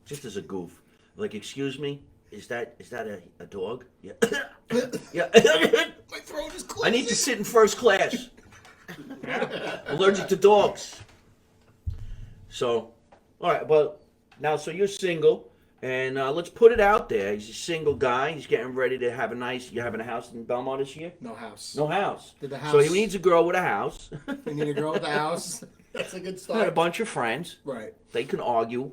just as a goof. Like, excuse me, is that a dog? Yeah. Yeah. My throat is closed. I need to sit in first class. Yeah. Allergic to dogs. So, all right. Well, now, so you're single, and let's put it out there. He's a single guy. He's getting ready to have you having a house in Belmont this year? No house. No house. Did the So he house- needs a girl with a house. You need a girl with a house. That's a good And a start. bunch of friends. Right. They can argue.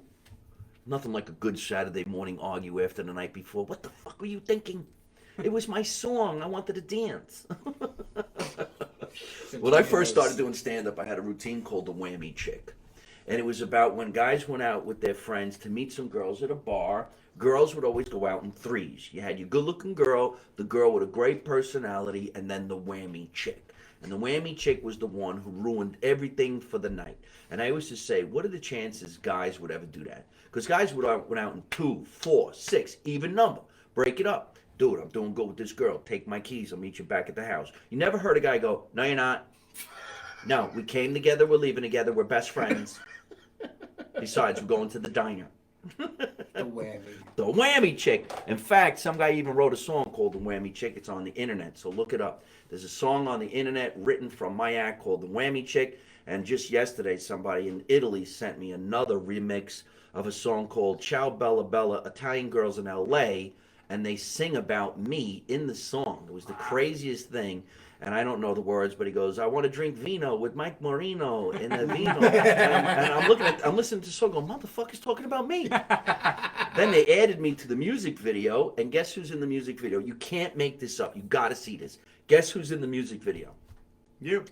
Nothing like a good Saturday morning argue after the night before. What the fuck were you thinking? It was my song. I wanted to dance. When I first started doing stand-up, I had a routine called the Whammy Chick. And it was about when guys went out with their friends to meet some girls at a bar. Girls would always go out in threes. You had your good-looking girl, the girl with a great personality, and then the whammy chick. And the whammy chick was the one who ruined everything for the night. And I used to say, what are the chances guys would ever do that? Because guys went out in 2, 4, 6, even number. Break it up. Dude, I'm doing good with this girl. Take my keys. I'll meet you back at the house. You never heard a guy go, no, you're not. No, we came together. We're leaving together. We're best friends. Besides, we're going to the diner. The whammy. The whammy chick. In fact, some guy even wrote a song called The Whammy Chick. It's on the internet, so look it up. There's a song on the internet written from my act called The Whammy Chick. And just yesterday, somebody in Italy sent me another remix of a song called Ciao Bella Bella, Italian Girls in L.A., and they sing about me in the song. It was the craziest thing. And I don't know the words, but he goes, I want to drink vino with Mike Marino in the vino. And I'm listening to the song going, motherfucker's talking about me. Then they added me to the music video, and guess who's in the music video? You can't make this up. You got to see this. Guess who's in the music video? You.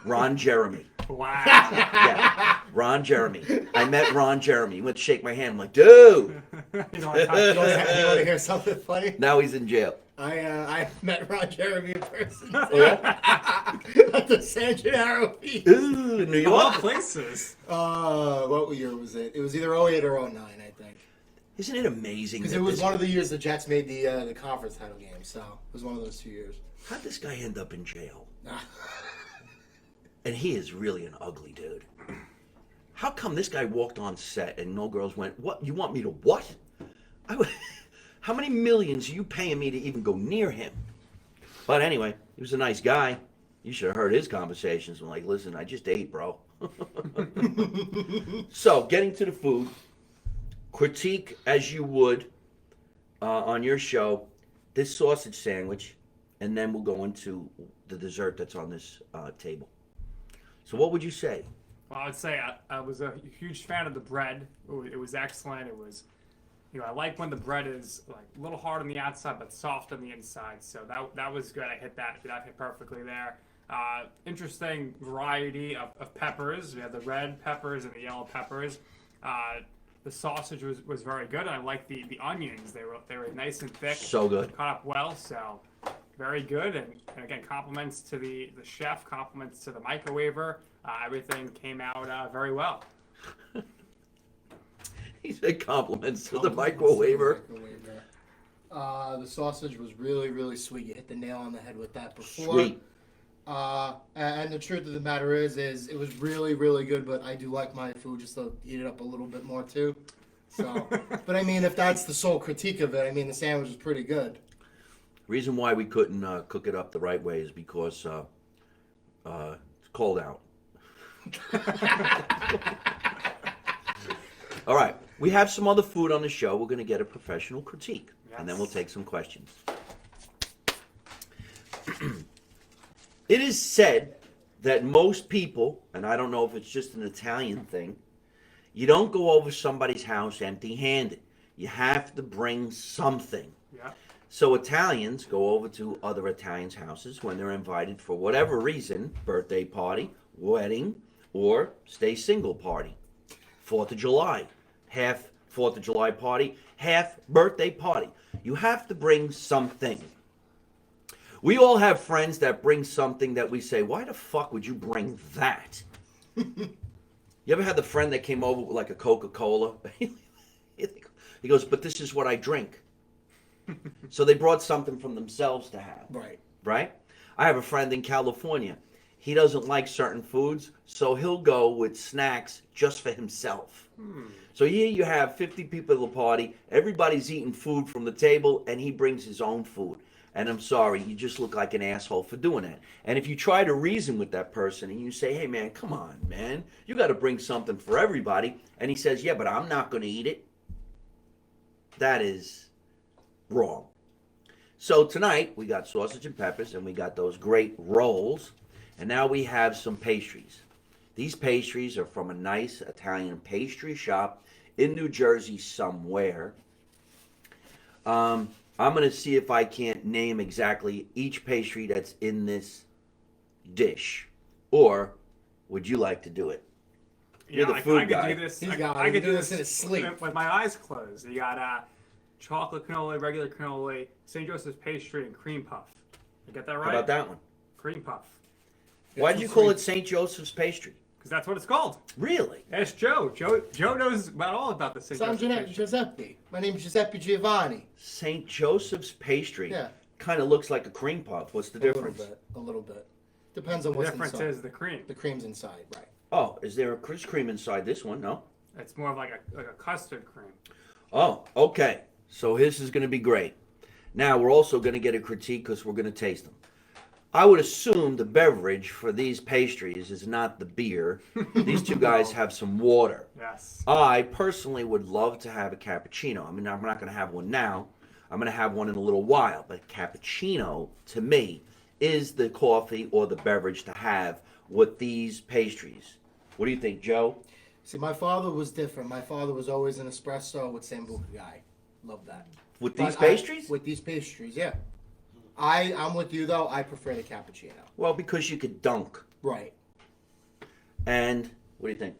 Ron Jeremy. Wow. Yeah, Ron Jeremy. I met Ron Jeremy. He went to shake my hand. I'm like, dude. You know, I- You want to hear something funny? Now he's in jail. I met Ron Jeremy in person Oh, yeah? at the San Gennaro Beach. Ooh, New of all York. places. What year was it? It was either 08 or 09, I think. Isn't it amazing? Because that it was this- one of the years the Jets made the conference title game, so it was one of those 2 years. How'd this guy end up in jail? And he is really an ugly dude. How come this guy walked on set and no girls went, what? You want me to what? How many millions are you paying me to even go near him? But anyway, he was a nice guy. You should have heard his conversations. I'm like, listen, I just ate, bro. So, getting to the food, critique as you would on your show this sausage sandwich, and then we'll go into the dessert that's on this table. So what would you say? Well, I would say I was a huge fan of the bread. It was excellent. It was, you know, I like when the bread is like a little hard on the outside but soft on the inside. So that was good. I hit that hit perfectly there. Interesting variety of peppers. We had the red peppers and the yellow peppers. The sausage was very good, and I like the onions. They were nice and thick. So good. Caught up well. So very good, and again, compliments to the chef, compliments to the microwaver. Everything came out very well. He said compliments to the microwaver. The sausage was really, really sweet. You hit the nail on the head with that before. Sweet. And the truth of the matter is it was really, really good, but I do like my food just to eat it up a little bit more too. So, but I mean, if that's the sole critique of it, I mean, the sandwich is pretty good. Reason why we couldn't cook it up the right way is because it's cold out. All right, we have some other food on the show. We're going to get a professional critique, and then we'll take some questions. It is said that most people, and I don't know if it's just an Italian thing, you don't go over somebody's house empty-handed. You have to bring something. Yeah. So Italians go over to other Italians' houses when they're invited for whatever reason, birthday party, wedding, or stay single party. 4th of July, half 4th of July party, half birthday party. You have to bring something. We all have friends that bring something that we say, why the fuck would you bring that? You ever had the friend that came over with like a Coca-Cola? He goes, but this is what I drink. So they brought something from themselves to have. Right. Right? I have a friend in California. He doesn't like certain foods, so he'll go with snacks just for himself. So here you have 50 people at the party. Everybody's eating food from the table, and he brings his own food. And I'm sorry, you just look like an asshole for doing that. And if you try to reason with that person and you say, hey, man, come on, man. You got to bring something for everybody. And he says, yeah, but I'm not going to eat it. That is wrong. So tonight, we got sausage and peppers, and we got those great rolls. And now we have some pastries. These pastries are from a nice Italian pastry shop in New Jersey somewhere. I'm going to see if I can't name exactly each pastry that's in this dish. Or would you like to do it? You're the I food could guy. do this. He's I got it. could He do do this this in his sleep. with my eyes closed. You got chocolate cannoli, regular cannoli, St. Joseph's pastry, and cream puff. You get that right? How about that one? Cream puff. Why did you call it St. Joseph's pastry? Because that's what it's called. Really? Ask Joe. Joe knows all about the St. So I'm Joseph's pastry. Giuseppe. My name's Giuseppe Giovanni. St. Joseph's pastry. Yeah. Kind of looks like a cream puff. What's the difference? A little bit. Depends on The what's difference inside. is the cream. The cream's inside, right? Oh, is there a Krispy Kreme inside this one? No. It's more of like a custard cream. Oh, okay. So this is going to be great. Now we're also going to get a critique because we're going to taste them. I would assume the beverage for these pastries is not the beer. These two guys have some water. Yes. I personally would love to have a cappuccino. I mean, I'm not going to have one now. I'm going to have one in a little while. But cappuccino, to me, is the coffee or the beverage to have with these pastries. What do you think, Joe? See, my father was different. My father was always an espresso with Sambuca guy. Love that. With But these pastries? with these pastries, yeah. I'm with you though. I prefer the cappuccino. Well, because you could dunk. Right. And what do you think?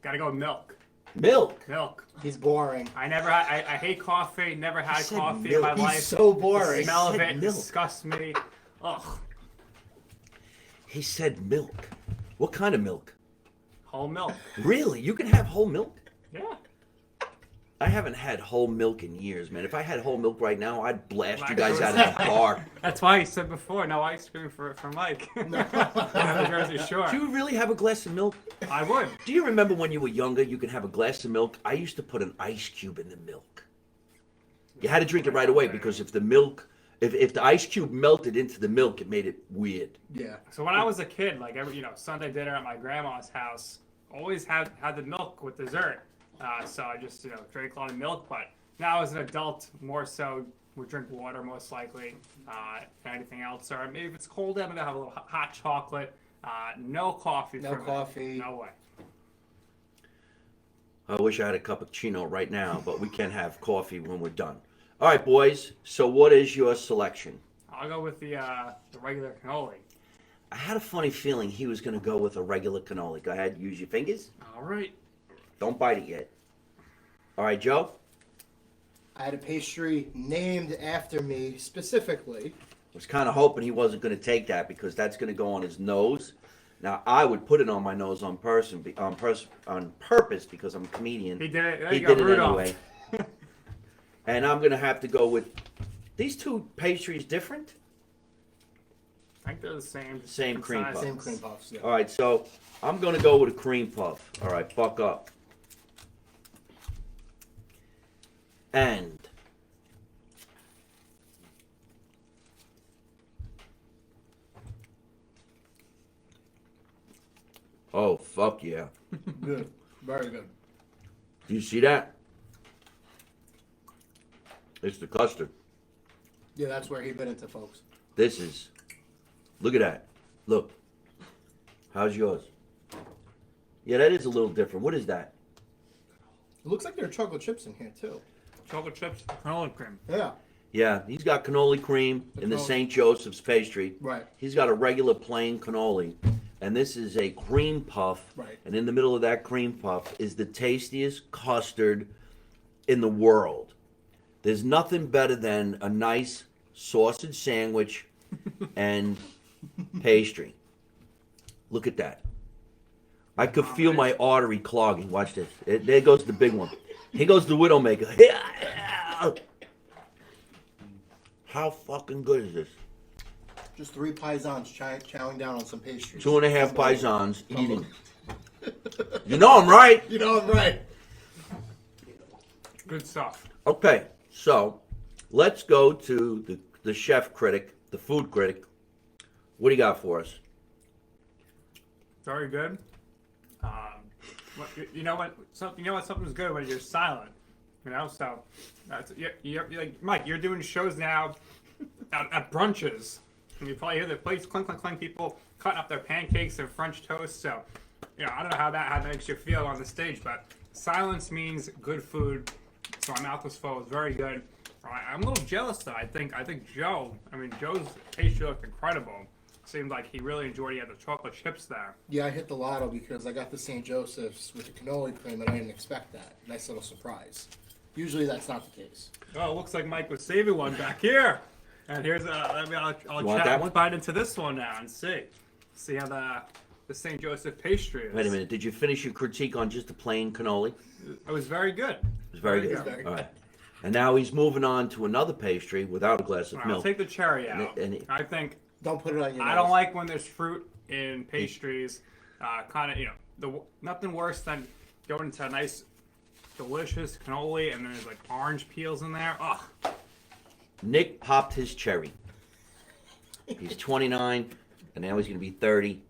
Gotta go with milk. Milk. Milk. He's boring. I hate coffee. Never had said coffee in my milk. He's life. so The boring. smell of said it milk. disgusts me. Ugh. He said milk. What kind of milk? Whole milk. Really? You can have whole milk? Yeah. I haven't had whole milk in years, man. If I had whole milk right now, I'd blast you guys out of the bar. That's why he said before, no ice cream for Mike. Yeah, Jersey Shore. Do you really have a glass of milk? I would. Do you remember when you were younger, you could have a glass of milk? I used to put an ice cube in the milk. You had to drink it right away because if the milk, if the ice cube melted into the milk, it made it weird. Yeah. So when I was a kid, like every Sunday dinner at my grandma's house, always had the milk with dessert. So I just drank a lot of milk. But now as an adult, more so would drink water most likely, than anything else. Or maybe if it's cold, I'm gonna have a little hot chocolate. No coffee. No for me. coffee. No way. I wish I had a cappuccino right now, but we can have coffee when we're done. All right, boys. So what is your selection? I'll go with the regular cannoli. I had a funny feeling he was going to go with a regular cannoli. Go ahead, use your fingers. All right. Don't bite it yet. All right, Joe? I had a pastry named after me specifically. Was kind of hoping he wasn't going to take that because that's going to go on his nose. Now, I would put it on my nose on purpose because I'm a comedian. He did it. There He you go, did it Rudolph. anyway. And I'm going to have to go with these two pastries different? I think they're the same. Same different cream sizes. puff. Same cream puffs. Yeah. All right, so I'm going to go with a cream puff. All right, buck up. And oh, fuck yeah. Good. Very good. Do you see that? It's the custard. Yeah, that's where he bit into, folks. This is, look at that. Look. How's yours? Yeah, that is a little different. What is that? It looks like there are chocolate chips in here too. Chocolate chips, cannoli cream. Yeah. Yeah, he's got cannoli cream in the cannoli. St. Joseph's pastry. Right. He's got a regular plain cannoli. And this is a cream puff. Right. And in the middle of that cream puff is the tastiest custard in the world. There's nothing better than a nice sausage sandwich and pastry. Look at that. I could feel my artery clogging. Watch this. There goes the big one. Here goes the Widowmaker. How fucking good is this? Just 3 paisans chowing down on some pastries. 2.5 paisans eating. You know I'm right. You know I'm right. Good stuff. Okay, so let's go to the chef critic, the food critic. What do you got for us? Very good. You know what? Something's good when you're silent. So that's you're like Mike. You're doing shows now at brunches, and you probably hear the plates clink, clink, clink. People cutting up their pancakes and French toast. So, I don't know how that makes you feel on the stage, but silence means good food. So my mouth was full. It was very good. I'm a little jealous though. I think Joe's pastry looked incredible. seemed like he really enjoyed. He had the chocolate chips there. Yeah, I hit the lotto because I got the St. Joseph's with the cannoli cream, and I didn't expect that. Nice little surprise. Usually that's not the case. Oh, it looks like Mike was saving one back here. And here's I'll want that one? bite into this one now and see how the St. Joseph pastry is. Wait a minute. Did you finish your critique on just the plain cannoli? It was very good. It was very good. very All right. And now he's moving on to another pastry without a glass of All right, milk. I'll take the cherry out. And I think Don't put it on your I nose. don't like when there's fruit in pastries. Kind of, nothing worse than going into a nice, delicious cannoli and then there's like orange peels in there. Oh, Nick popped his cherry. He's 29, and now he's going to be 30.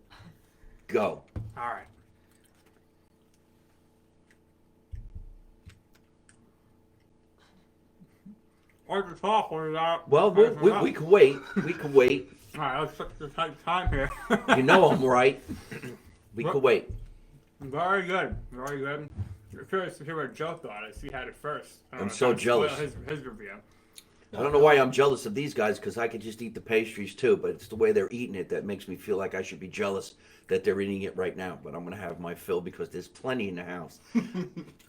Go. all right. Where's the top? Where's that? Well, we can wait. We can wait. All right, let's take the time here. You know I'm right. We can wait. Very good. Very good. I'm curious to hear what Joe thought as he had it first. I don't I'm know, so kind of spoil jealous. His review. I don't know why I'm jealous of these guys because I could just eat the pastries too, but it's the way they're eating it that makes me feel like I should be jealous that they're eating it right now. But I'm going to have my fill because there's plenty in the house.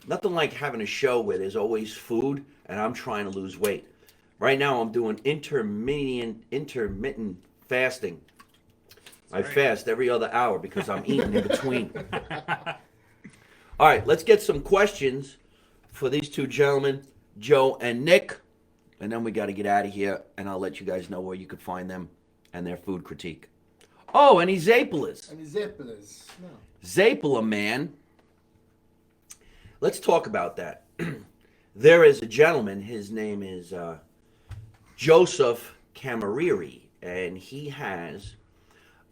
Nothing like having a show where there's always food and I'm trying to lose weight. Right now I'm doing intermittent fasting. I Great. fast every other hour because I'm eating in between. All right, let's get some questions for these two gentlemen, Joe and Nick. And then we got to get out of here, and I'll let you guys know where you could find them and their food critique. Oh, and he's Zapelas. I mean, Zippolas. No. Zapela, man. Let's talk about that. There is a gentleman, his name is Joseph Camariri, and he has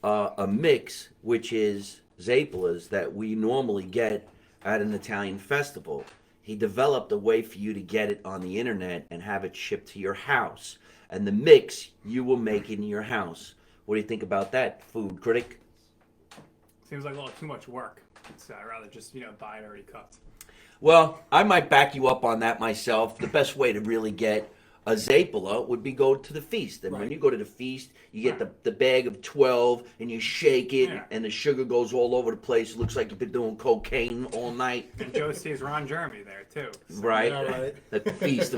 a mix, which is Zapelas, that we normally get at an Italian festival. He developed a way for you to get it on the internet and have it shipped to your house. And the mix you will make in your house. What do you think about that, food critic? Seems like a little too much work. It's rather just buy it already cooked. Well, I might back you up on that myself. The best way to really get a Zapela would be go to the feast. And when Right. you go to the feast, you get the bag of 12 and you shake it Yeah. and the sugar goes all over the place. It looks like you've been doing cocaine all night. And Joe sees Ron Jeremy there too. So Right? Yeah, right. The feast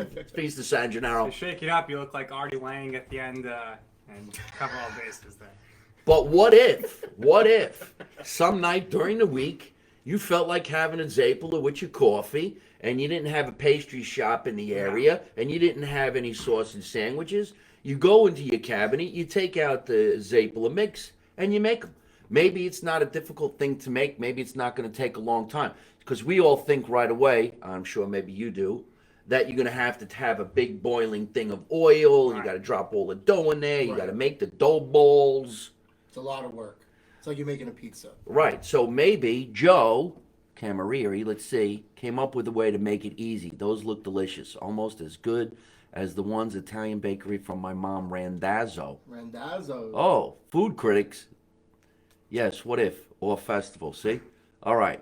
of San Gennaro. you shake it up, you look like Artie Lang at the end and cover all bases there. But what if some night during the week you felt like having a Zapela with your coffee and you didn't have a pastry shop in the area and you didn't have any sausage sandwiches? You go into your cabinet, you take out the Zapela mix and you make them. Maybe it's not a difficult thing to make. Maybe it's not going to take a long time because we all think right away, I'm sure maybe you do, that you're going to have a big boiling thing of oil. You Right. got to drop all the dough in there. You Right. got to make the dough balls. It's a lot of work. It's like you're making a pizza. Right. So maybe Joe Camariri, let's see, came up with a way to make it easy. Those look delicious, almost as good as the ones Italian bakery from my mom, Randazzo. Randazzo. Oh, food critics. Yes, what if? Or festival, see? All right.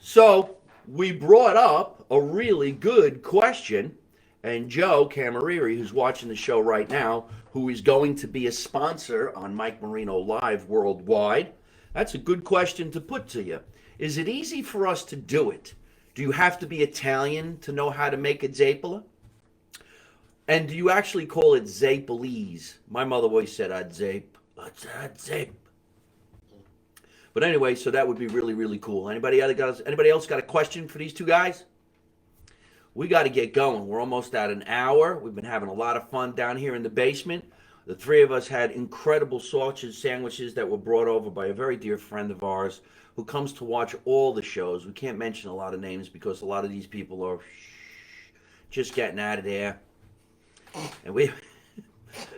So we brought up a really good question, and Joe Camariri, who's watching the show right now, who is going to be a sponsor on Mike Marino Live worldwide, that's a good question to put to you. Is it easy for us to do it? Do you have to be Italian to know how to make a Zapela? And do you actually call it Zapelese? My mother always said, I'd zape. I'd zape. But anyway, so that would be really, really cool. Anybody else got a question for these two guys? We got to get going. We're almost at an hour. We've been having a lot of fun down here in the basement. The three of us had incredible sausage sandwiches that were brought over by a very dear friend of ours who comes to watch all the shows. We can't mention a lot of names because a lot of these people are just getting out of there. And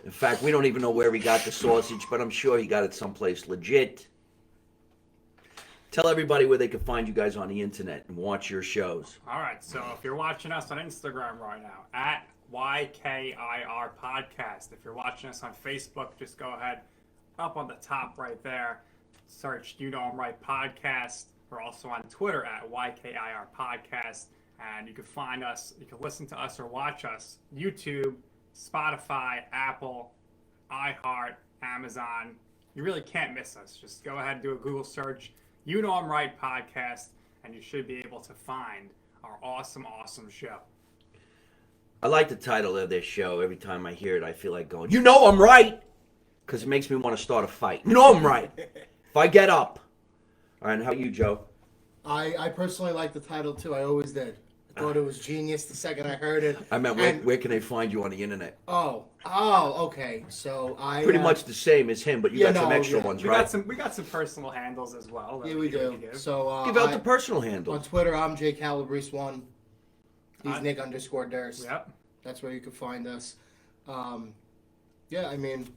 in fact, we don't even know where he got the sausage, but I'm sure he got it someplace legit. Tell everybody where they can find you guys on the internet and watch your shows. All right, so if you're watching us on Instagram right now, at YKIR Podcast. If you're watching us on Facebook, just go ahead, up on the top right there, search You Know I'm Right Podcast. We're also on Twitter at YKIR Podcast. And you can find us, you can listen to us or watch us, YouTube, Spotify, Apple, iHeart, Amazon. You really can't miss us. Just go ahead and do a Google search. You Know I'm Right podcast, and you should be able to find our awesome, awesome show. I like the title of this show. Every time I hear it, I feel like going, you know I'm right! Because it makes me want to start a fight. You know I'm right! If I get up. All right, and how you, Joe? I personally like the title too. I always did. I thought it was genius the second I heard it. I meant, where can they find you on the internet? Oh, okay. So I Pretty much the same as him, but you got some extra ones, We right? got some personal handles as well. Yeah, we do. So Give out the on personal handle. Twitter, I'm Calabrese1. He's Uh, Nick_Durst. Yep. That's where you can find us. Yeah, I mean,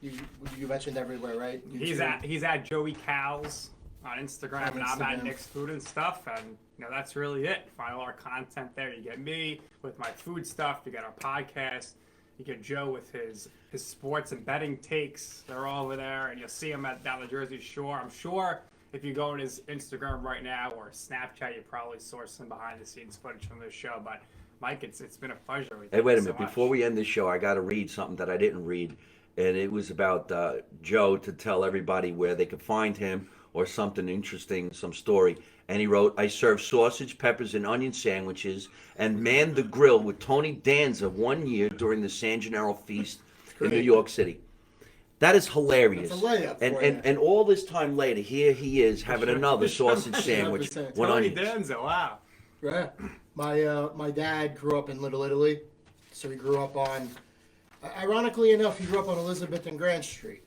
you mentioned everywhere, right? He's at Joey Cows on Instagram, and I'm at Instagram. Nick's Food and Stuff, and that's really it. Find all our content there. You get me with my food stuff. You get our podcast. You get Joe with his sports and betting takes. They're all over there, and you'll see him down the Jersey Shore. I'm sure if you go on his Instagram right now or Snapchat, you probably saw some behind the scenes footage from this show. But Mike, it's been a pleasure. Hey, wait a minute. Before we end this show, I got to read something that I didn't read, and it was about Joe to tell everybody where they could find him or something interesting, some story. And he wrote, I served sausage, peppers, and onion sandwiches and manned the grill with Tony Danza 1 year during the San Gennaro feast in New York City. That is hilarious. That's a layup for and all this time later, here he is having another sausage sandwich 100%. with Tony onions. Danza, wow. Right. My dad grew up in Little Italy, so he grew up on. Ironically enough, he grew up on Elizabeth and Grant Street.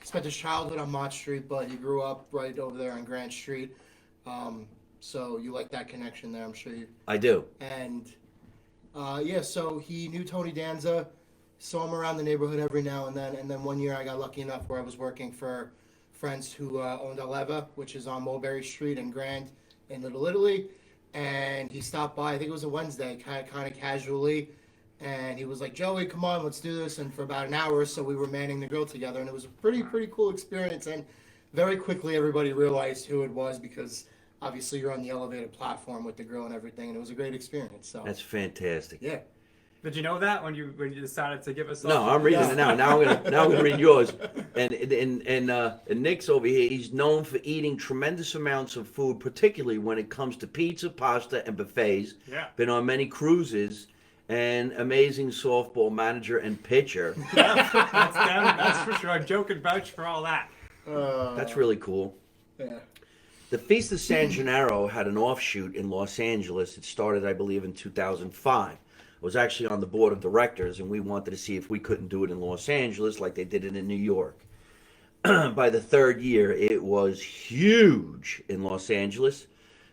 Spent his childhood on Mott Street, but he grew up right over there on Grant Street. So you like that connection there, I'm sure you. I do. And yeah, so he knew Tony Danza, saw him around the neighborhood every now and then. And then 1 year I got lucky enough where I was working for friends who owned Aleva, which is on Mulberry Street in Grant in Little Italy. And he stopped by, I think it was a Wednesday, kind of casually. And he was like, Joey, come on, let's do this. And for about an hour or so, we were manning the grill together. And it was a pretty cool experience. And very quickly, everybody realized who it was because obviously you're on the elevated platform with the grill and everything. And it was a great experience. So That's fantastic. yeah. Did you know that when you decided to give us? No, I'm reading it now. Now I'm gonna read yours. And Nick's over here. He's known for eating tremendous amounts of food, particularly when it comes to pizza, pasta, and buffets. Yeah. Been on many cruises. And amazing softball manager and pitcher. That's for sure. I'm joking vouch for all that. That's really cool. Yeah. The Feast of San Gennaro had an offshoot in Los Angeles. It started, I believe, in 2005. I was actually on the board of directors, and we wanted to see if we couldn't do it in Los Angeles like they did it in New York. By the third year, it was huge in Los Angeles.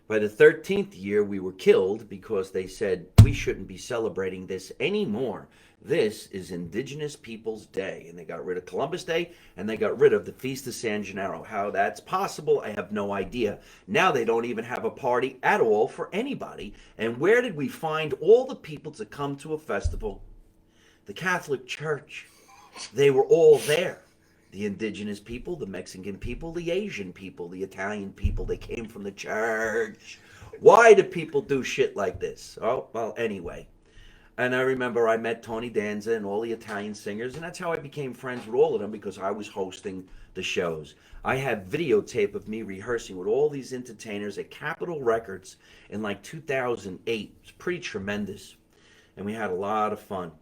By the 13th year, we were killed because they said, we shouldn't be celebrating this anymore. This is Indigenous Peoples Day. And they got rid of Columbus Day, and they got rid of the Feast of San Gennaro. How that's possible, I have no idea. Now they don't even have a party at all for anybody. And where did we find all the people to come to a festival? The Catholic Church. They were all there. The indigenous people, the Mexican people, the Asian people, the Italian people, they came from the church. Why do people do shit like this? Oh, well, anyway. And I remember I met Tony Danza and all the Italian singers, and that's how I became friends with all of them because I was hosting the shows. I have videotape of me rehearsing with all these entertainers at Capitol Records in like 2008. It's pretty tremendous. And we had a lot of fun.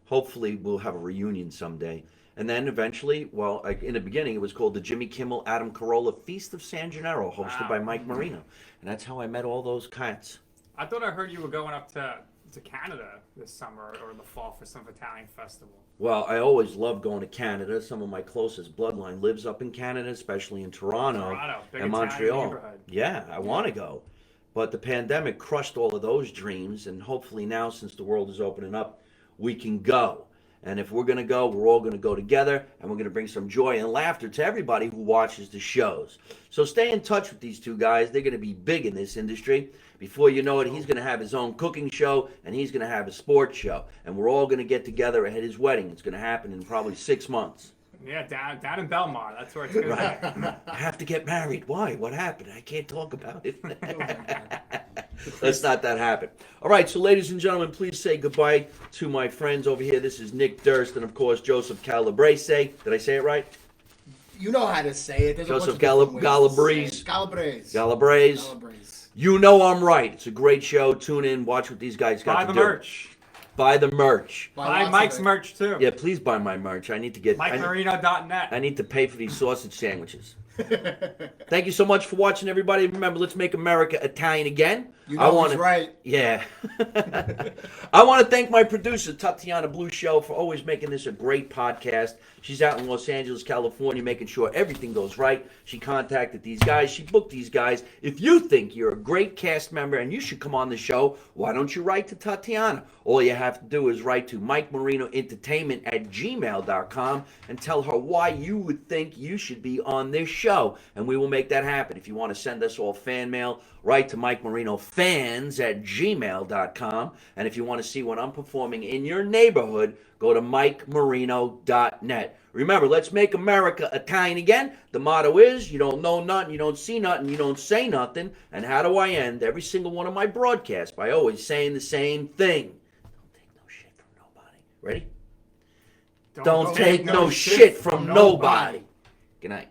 Hopefully we'll have a reunion someday. And then eventually, well, in the beginning, it was called the Jimmy Kimmel Adam Carolla Feast of San Gennaro, hosted by Mike Marino. And that's how I met all those cats. I thought I heard you were going up to Canada this summer or the fall for some Italian festival. Well, I always love going to Canada. Some of my closest bloodline lives up in Canada, especially in Toronto Big and Italian Montreal. neighborhood. Yeah, I want to go. But the pandemic crushed all of those dreams, and hopefully now, since the world is opening up, we can go. And if we're going to go, we're all going to go together, and we're going to bring some joy and laughter to everybody who watches the shows. So stay in touch with these two guys. They're going to be big in this industry. Before you know it, he's going to have his own cooking show, and he's going to have a sports show. And we're all going to get together at his wedding. It's going to happen in probably 6 months. Yeah, down in Belmar. That's where it's going to be. I have to get married. Why? What happened? I can't talk about it. Let's not that happen. All right, so ladies and gentlemen, please say goodbye to my friends over here. This is Nick Durst and, of course, Joseph Calabrese. Did I say it right? You know how to say it. There's Joseph a bunch of different ways to Calabrese. say it. Calabrese. Calabrese. Calabrese. You know I'm right. It's a great show. Tune in. Watch what these guys got Buy to the do. merch. Buy the merch. Buy lots of Mike's it. merch too. Yeah, please buy my merch. I need to get. MikeMarino.net. I need to pay for these sausage sandwiches. Thank you so much for watching, everybody. Remember, let's make America Italian again. You know he's right. Yeah. I want to thank my producer, Tatiana Blue Show, for always making this a great podcast. She's out in Los Angeles, California, making sure everything goes right. She contacted these guys. She booked these guys. If you think you're a great cast member and you should come on the show, why don't you write to Tatiana? All you have to do is write to MikeMarinoEntertainment@gmail.com and tell her why you would think you should be on this show, and we will make that happen. If you want to send us all fan mail, write to MikeMarinoFans@gmail.com. And if you want to see when I'm performing in your neighborhood, go to MikeMarino.net. Remember, let's make America Italian again. The motto is, you don't know nothing, you don't see nothing, you don't say nothing. And how do I end every single one of my broadcasts? By always saying the same thing. Don't take no shit from nobody. Ready? Don't take no shit from nobody. Good night.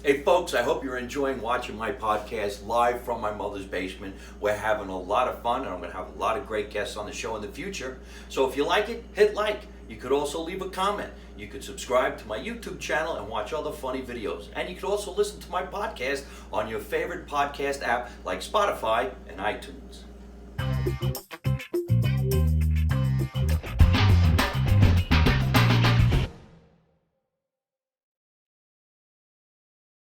Hey folks, I hope you're enjoying watching my podcast live from my mother's basement. We're having a lot of fun, and I'm going to have a lot of great guests on the show in the future. So if you like it, hit like. You could also leave a comment. You could subscribe to my YouTube channel and watch other funny videos. And you could also listen to my podcast on your favorite podcast app like Spotify and iTunes.